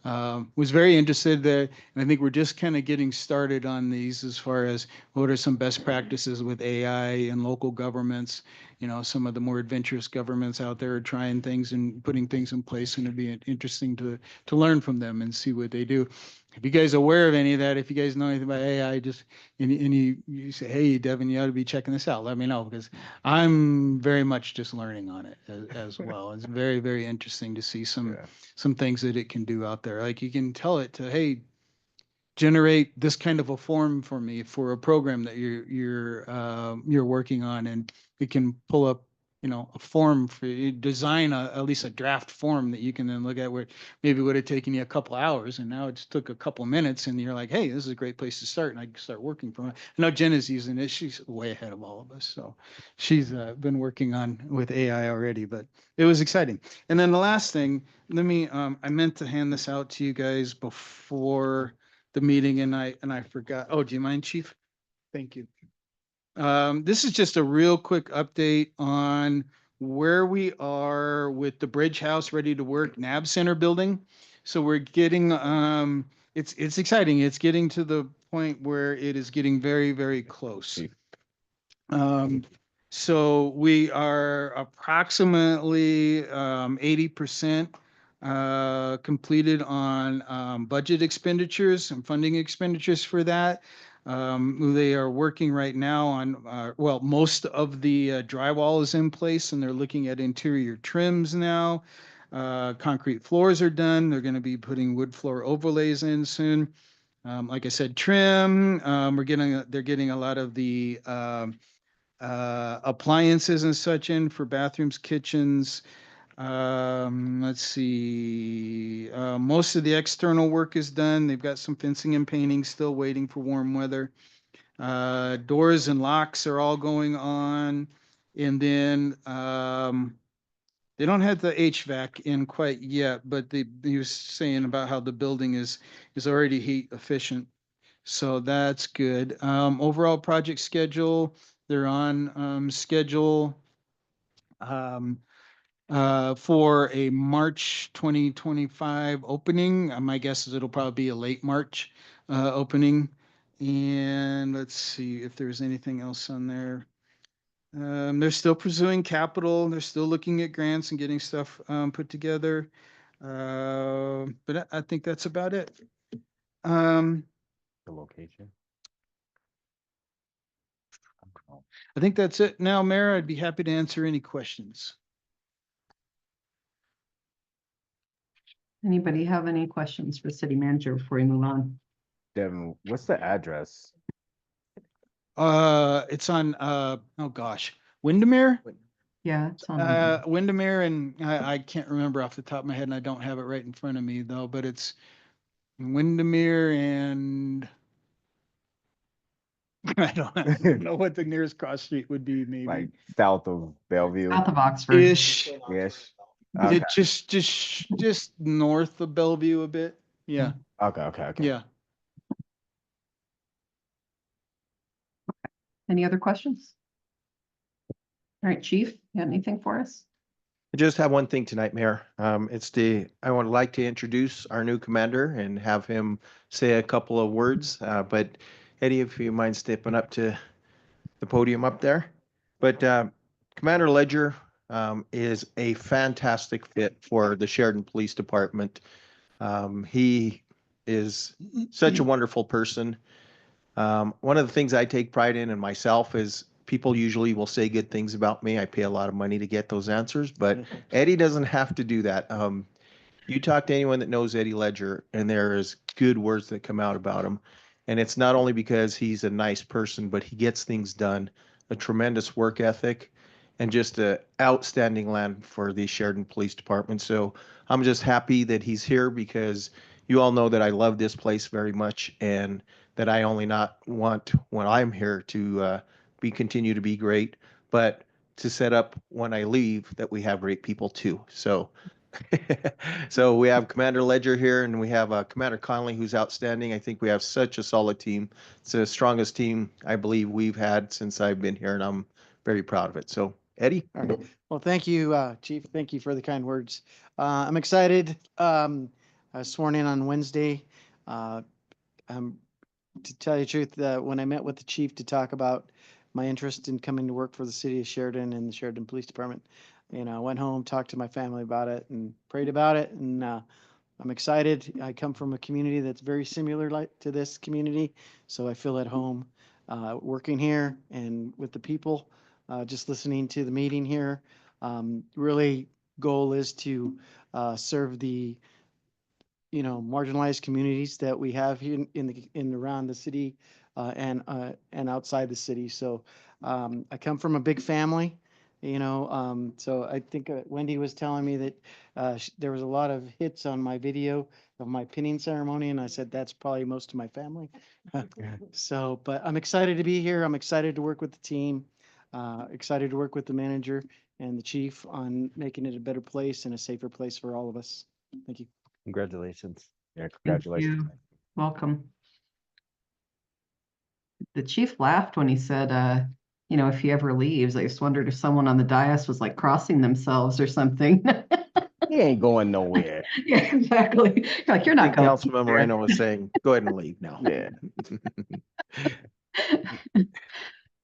was very interested there. And I think we're just kind of getting started on these as far as what are some best practices with AI in local governments. You know, some of the more adventurous governments out there are trying things and putting things in place, and it'd be interesting to learn from them and see what they do. If you guys are aware of any of that, if you guys know anything about AI, just and you say, hey, Devin, you ought to be checking this out. Let me know, because I'm very much just learning on it as well. It's very, very interesting to see some things that it can do out there. Like you can tell it to, hey, generate this kind of a form for me for a program that you're working on, and it can pull up, you know, a form for you, design at least a draft form that you can then look at, where maybe would have taken you a couple hours and now it just took a couple minutes, and you're like, hey, this is a great place to start, and I can start working from it. I know Jen is using it. She's way ahead of all of us. So she's been working on with AI already, but it was exciting. And then the last thing, let me, I meant to hand this out to you guys before the meeting and I forgot. Oh, do you mind, Chief? Thank you. This is just a real quick update on where we are with the Bridge House Ready to Work NAB Center building. So we're getting, it's exciting. It's getting to the point where it is getting very, very close. So we are approximately 80% completed on budget expenditures and funding expenditures for that. They are working right now on, well, most of the drywall is in place, and they're looking at interior trims now. Concrete floors are done. They're going to be putting wood floor overlays in soon. Like I said, trim. They're getting a lot of the appliances and such in for bathrooms, kitchens. Let's see. Most of the external work is done. They've got some fencing and painting still waiting for warm weather. Doors and locks are all going on. And then they don't have the HVAC in quite yet, but he was saying about how the building is already heat efficient. So that's good. Overall project schedule, they're on schedule for a March 2025 opening. My guess is it'll probably be a late March opening. And let's see if there's anything else on there. They're still pursuing capital. They're still looking at grants and getting stuff put together. But I think that's about it. The location. I think that's it. Now, Mayor, I'd be happy to answer any questions. Anybody have any questions for city manager before we move on? Devin, what's the address? It's on, oh gosh, Windermere? Yeah, it's on. Windermere, and I can't remember off the top of my head, and I don't have it right in front of me though, but it's Windermere and I don't know what the nearest cross street would be, maybe. Like south of Bellevue? South of Oxford. Ish. Yes. It Okay. just north of Bellevue a bit. Yeah. Okay. Yeah. Any other questions? All right, Chief, you got anything for us? I just have one thing tonight, Mayor. I would like to introduce our new commander and have him say a couple of words. But Eddie, if you mind stepping up to the podium up there. But Commander Ledger is a fantastic fit for the Sheridan Police Department. He is such a wonderful person. One of the things I take pride in myself is people usually will say good things about me. I pay a lot of money to get those answers, but Eddie doesn't have to do that. You talk to anyone that knows Eddie Ledger, and there is good words that come out about him. And it's not only because he's a nice person, but he gets things done, a tremendous work ethic, and just a outstanding land for the Sheridan Police Department. So I'm just happy that he's here because you all know that I love this place very much, and that I only not want when I'm here to continue to be great, but to set up when I leave that we have great people too. So so we have Commander Ledger here, and we have Commander Connolly, who's outstanding. I think we have such a solid team. It's the strongest team I believe we've had since I've been here, and I'm very proud of it. So, Eddie? All right. Well, thank you, Chief. Thank you for the kind words. I'm excited. I was sworn in on Wednesday. To tell you the truth, when I met with the chief to talk about my interest in coming to work for the city of Sheridan and the Sheridan Police Department, I went home, talked to my family about it, and prayed about it. And I'm excited. I come from a community that's very similar to this community, so I feel at home working here and with the people. Just listening to the meeting here, really goal is to serve the marginalized communities that we have here in around the city and outside the city. So I come from a big family, so I think Wendy was telling me that there was a lot of hits on my video of my pinning ceremony, and I said that's probably most of my family. So, but I'm excited to be here. I'm excited to work with the team, excited to work with the manager and the chief on making it a better place and a safer place for all of us. Thank you. Congratulations. Yeah, Thank congratulations. you. Welcome. The chief laughed when he said, if he ever leaves. I just wondered if someone on the dais was like crossing themselves or something. He ain't going nowhere. Yeah, exactly. You're like, you're not going. Councilman Moreno was saying, go ahead and leave now. Yeah.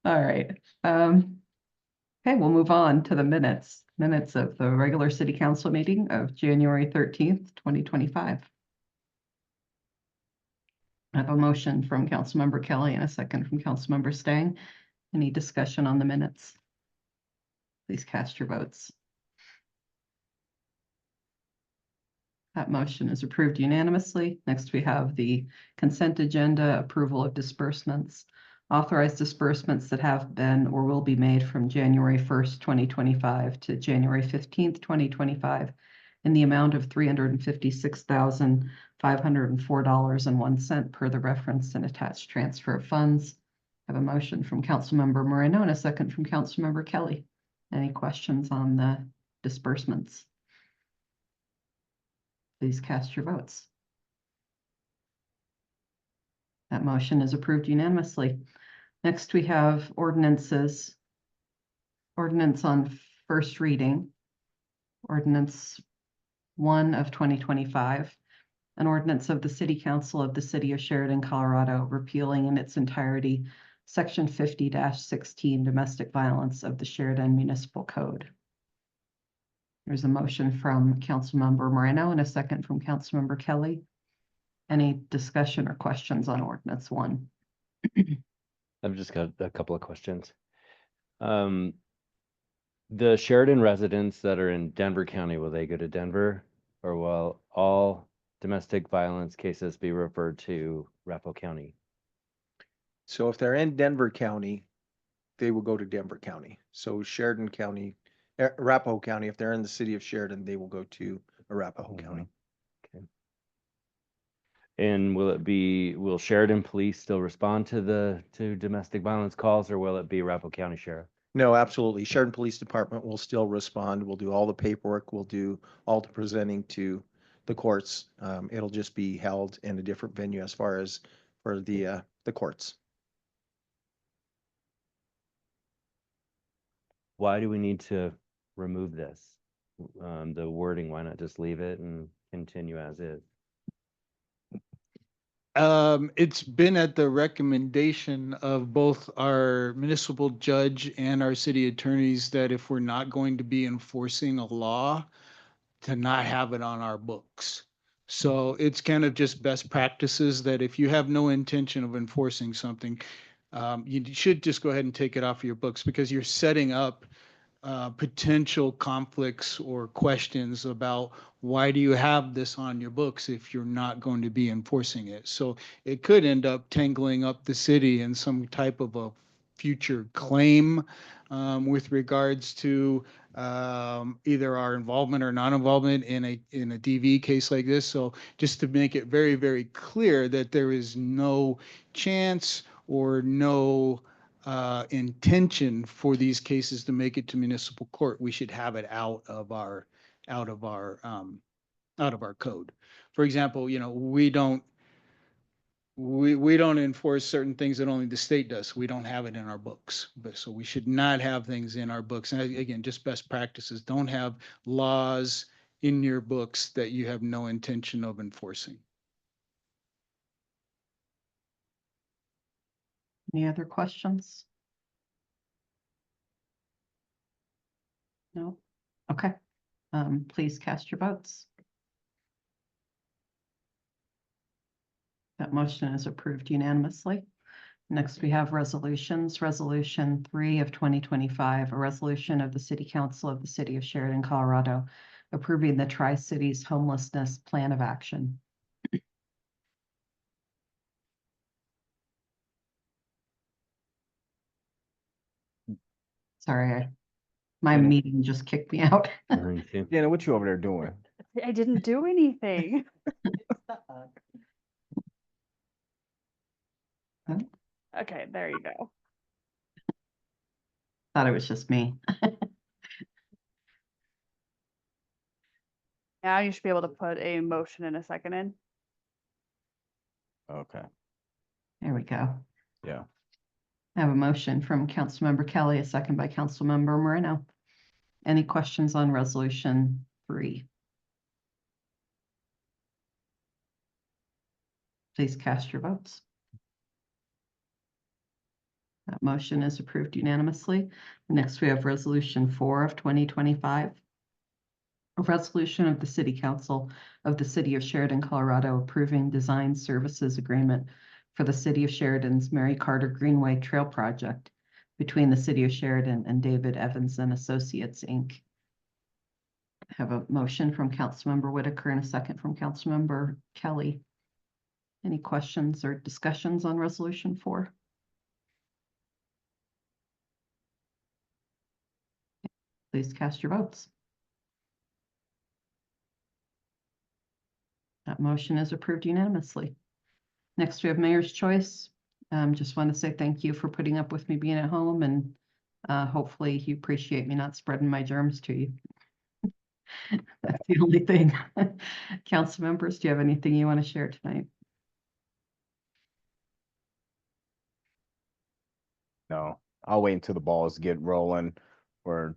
All right. Okay, we'll move on to the minutes. Minutes of the regular city council meeting of January 13th, 2025. I have a motion from Councilmember Kelly and a second from Councilmember Stang. Any discussion on the minutes? Please cast your votes. That motion is approved unanimously. Next, we have the consent agenda, approval of disbursements. Authorized disbursements that have been or will be made from January 1st, 2025 to January 15th, 2025 in the amount of $356,504.01 per the reference and attached transfer of funds. I have a motion from Councilmember Moreno and a second from Councilmember Kelly. Any questions on the disbursements? Please cast your votes. That motion is approved unanimously. Next, we have ordinances. Ordinance on first reading. Ordinance 1 of 2025. An ordinance of the City Council of the City of Sheridan, Colorado, repealing in its entirety Section 50-16 Domestic Violence of the Sheridan Municipal Code. There's a motion from Councilmember Moreno and a second from Councilmember Kelly. Any discussion or questions on ordinance 1? I've just got a couple of questions. The Sheridan residents that are in Denver County, will they go to Denver, or will all domestic violence cases be referred to Arapahoe County? So if they're in Denver County, they will go to Denver County. So Sheridan County, Arapahoe County, if they're in the city of Sheridan, they will go to Arapahoe County. Okay. And will Sheridan Police still respond to domestic violence calls, or will it be Arapahoe County Sheriff? No, absolutely. Sheridan Police Department will still respond. We'll do all the paperwork. We'll do all the presenting to the courts. It'll just be held in a different venue as far as for the courts. Why do we need to remove this? The wording, why not just leave it and continue as is? It's been at the recommendation of both our municipal judge and our city attorneys that if we're not going to be enforcing a law, to not have it on our books. So it's kind of just best practices that if you have no intention of enforcing something, you should just go ahead and take it off of your books, because you're setting up potential conflicts or questions about why do you have this on your books if you're not going to be enforcing it. So it could end up tangling up the city in some type of a future claim with regards to either our involvement or non-involvement in a DV case like this. So just to make it very, very clear that there is no chance or no intention for these cases to make it to municipal court, we should have it out of our code. For example, we don't enforce certain things that only the state does. We don't have it in our books, but so we should not have things in our books. And again, just best practices. Don't have laws in your books that you have no intention of enforcing. Any other questions? No? Okay. Please cast your votes. That motion is approved unanimously. Next, we have resolutions. Resolution 3 of 2025, a resolution of the City Council of the City of Sheridan, Colorado, approving the Tri-Cities Homelessness Plan of Action. Sorry, my meeting just kicked me out. Jenna, what you over there doing? I didn't do anything. Okay, there you go. Thought it was just me. Now you should be able to put a motion and a second in. Okay. There we go. Yeah. I have a motion from Councilmember Kelly, a second by Councilmember Moreno. Any questions on resolution 3? Please cast your votes. That motion is approved unanimously. Next, we have resolution 4 of 2025. A resolution of the City Council of the City of Sheridan, Colorado, approving design services agreement for the City of Sheridan's Mary Carter Greenway Trail Project between the City of Sheridan and David Evans and Associates, Inc. I have a motion from Councilmember Whitaker and a second from Councilmember Kelly. Any questions or discussions on resolution 4? Please cast your votes. That motion is approved unanimously. Next, we have Mayor's Choice. Just want to say thank you for putting up with me being at home, and hopefully you appreciate me not spreading my germs to you. That's the only thing. Council members, do you have anything you want to share tonight? No, I'll wait until the balls get rolling for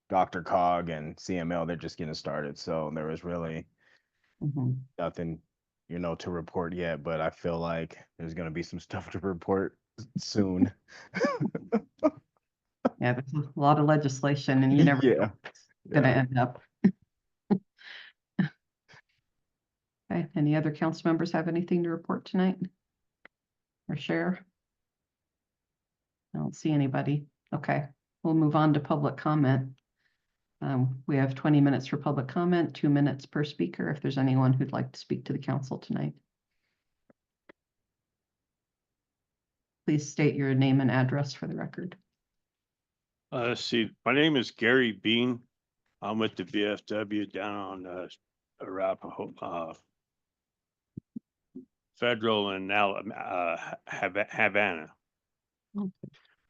Dr. Cog and CML. They're just getting started. So there was really nothing, to report yet, but I feel like there's going to be some stuff to report soon. Yeah, there's a lot of legislation and you never know where it's going to end up. Okay, any other council members have anything to report tonight or share? I don't see anybody. Okay, we'll move on to public comment. We have 20 minutes for public comment, 2 minutes per speaker if there's anyone who'd like to speak to the council tonight. Please state your name and address for the record. Let's see, my name is Gary Bean. I'm with the VFW down on Arapahoe, Federal and Havana.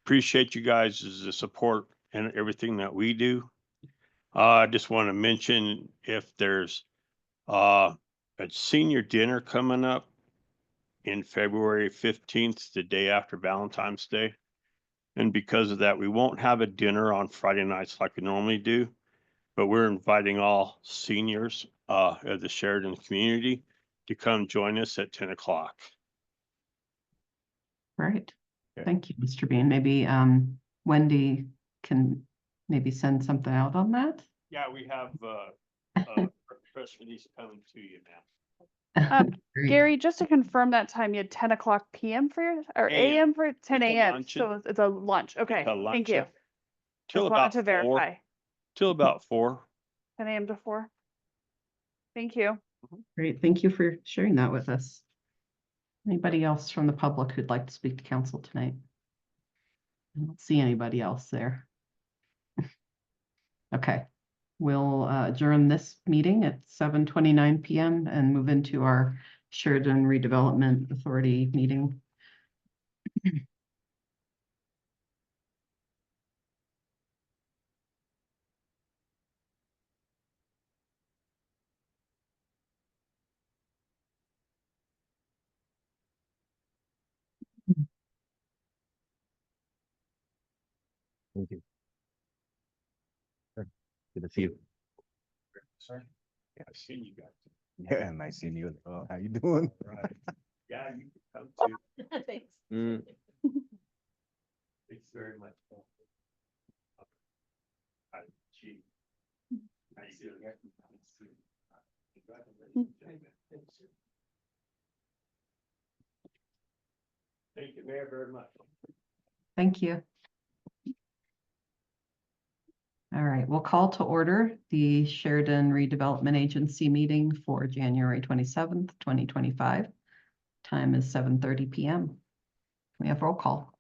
Appreciate you guys' support and everything that we do. I just want to mention if there's a senior dinner coming up in February 15th, the day after Valentine's Day. And because of that, we won't have a dinner on Friday nights like we normally do, but we're inviting all seniors of the Sheridan community to come join us at 10 o'clock. Right. Thank you, Mr. Bean. Maybe Wendy can maybe send something out on that. Yeah, we have a press release coming to you, ma'am. Great. Gary, just to confirm that time, you had 10 o'clock PM for your, or AM for 10 It's a AM, luncheon. so it's a lunch, okay, a thank you. luncheon. Till Just wanted about to 4. verify, Till about 4. 10 AM to 4. Thank you. Great, thank you for sharing that with us. Anybody else from the public who'd like to speak to council tonight? I don't see anybody else there. Okay, we'll adjourn this meeting at 7:29 PM and move into our Sheridan Redevelopment Authority meeting. Thank you. Sure. Good to see you. Sorry. Yeah, I seen you guys. Yeah, nice seeing you. How you doing? Right. Yeah, you can come too. Thanks. Thanks very much. Gee. How you doing? Thank you very much. Thank you. All right, we'll call to order the Sheridan Redevelopment Agency meeting for January 27th, 2025. Time is 7:30 PM. We have roll call.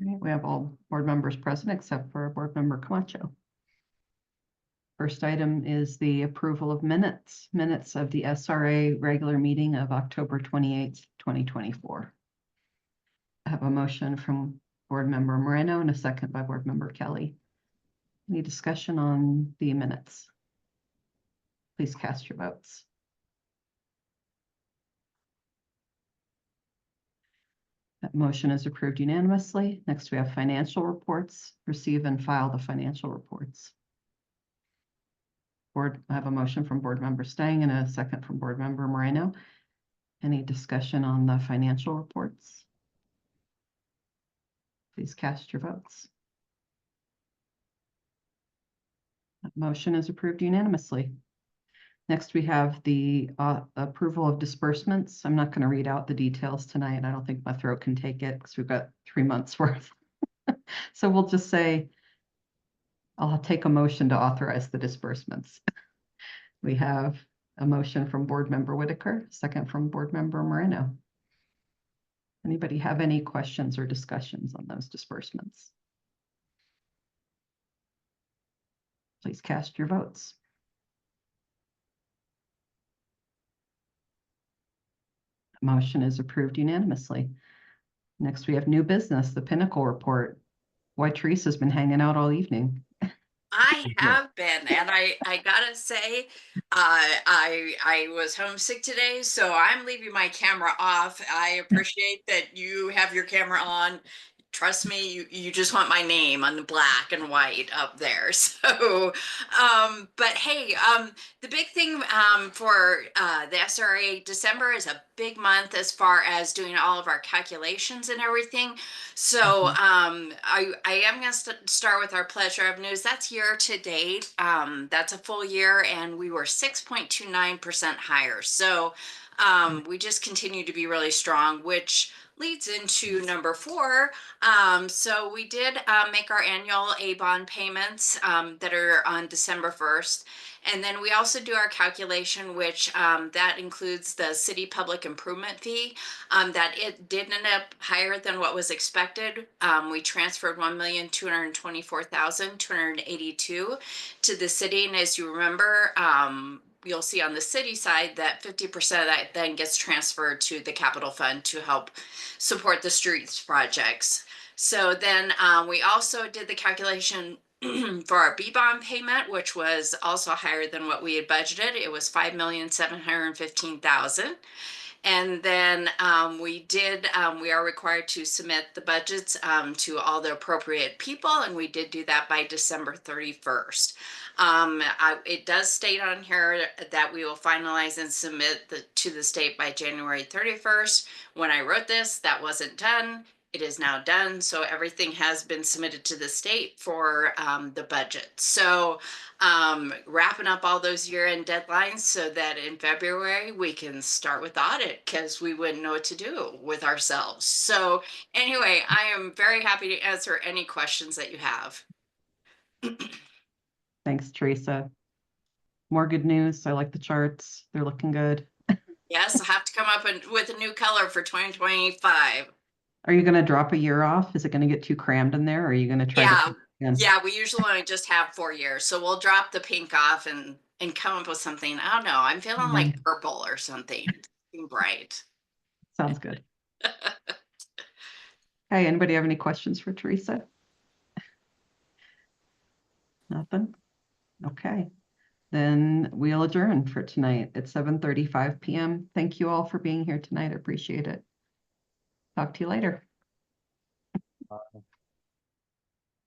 All right, we have all board members present except for Board Member Camacho. First item is the approval of minutes of the SRA regular meeting of October 28th, 2024. I have a motion from Board Member Moreno and a second by Board Member Kelly. Any discussion on the minutes? Please cast your votes. That motion is approved unanimously. Next, we have financial reports. Receive and file the financial reports. I have a motion from Board Member Stang and a second from Board Member Moreno. Any discussion on the financial reports? Please cast your votes. That motion is approved unanimously. Next, we have the approval of disbursements. I'm not going to read out the details tonight. I don't think my throat can take it because we've got 3 months worth. So we'll just say, I'll take a motion to authorize the disbursements. We have a motion from Board Member Whitaker, second from Board Member Moreno. Anybody have any questions or discussions on those disbursements? Please cast your votes. Motion is approved unanimously. Next, we have new business, the Pinnacle Report. Why Teresa's been hanging out all evening. I have been, and I gotta say, I was homesick today, so I'm leaving my camera off. I appreciate that you have your camera on. Trust me, you just want my name on the black and white up there. So, but hey, the big thing for the SRA, December is a big month as far as doing all of our calculations and everything. So I am going to start with our pledge revenues. That's year to date. That's a full year, and we were 6.29% higher. So we just continue to be really strong, which leads into number 4. So we did make our annual A bond payments that are on December 1st. And then we also do our calculation, which that includes the city public improvement fee, that it did end up higher than what was expected. We transferred $1,224,282 to the city. And as you remember, you'll see on the city side that 50% of that then gets transferred to the capital fund to help support the streets projects. So then we also did the calculation for our B bond payment, which was also higher than what we had budgeted. It was $5,715,000. And then we are required to submit the budgets to all the appropriate people, and we did do that by December 31st. It does state on here that we will finalize and submit to the state by January 31st. When I wrote this, that wasn't done. It is now done. So everything has been submitted to the state for the budget. So wrapping up all those year-end deadlines so that in February we can start with audit, because we wouldn't know what to do with ourselves. So anyway, I am very happy to answer any questions that you have. Thanks, Teresa. More good news. I like the charts. They're looking good. Yes, I'll have to come up with a new color for 2025. Are you going to drop a year off? Is it going to get too crammed in there? Or are you going to try to? Yeah, we usually only just have 4 years. So we'll drop the pink off and come up with something. I don't know. I'm feeling like purple or something. Something bright. Sounds good. Hey, anybody have any questions for Teresa? Nothing? Okay. Then we'll adjourn for tonight at 7:35 p.m. Thank you all for being here tonight. I appreciate it. Talk to you later.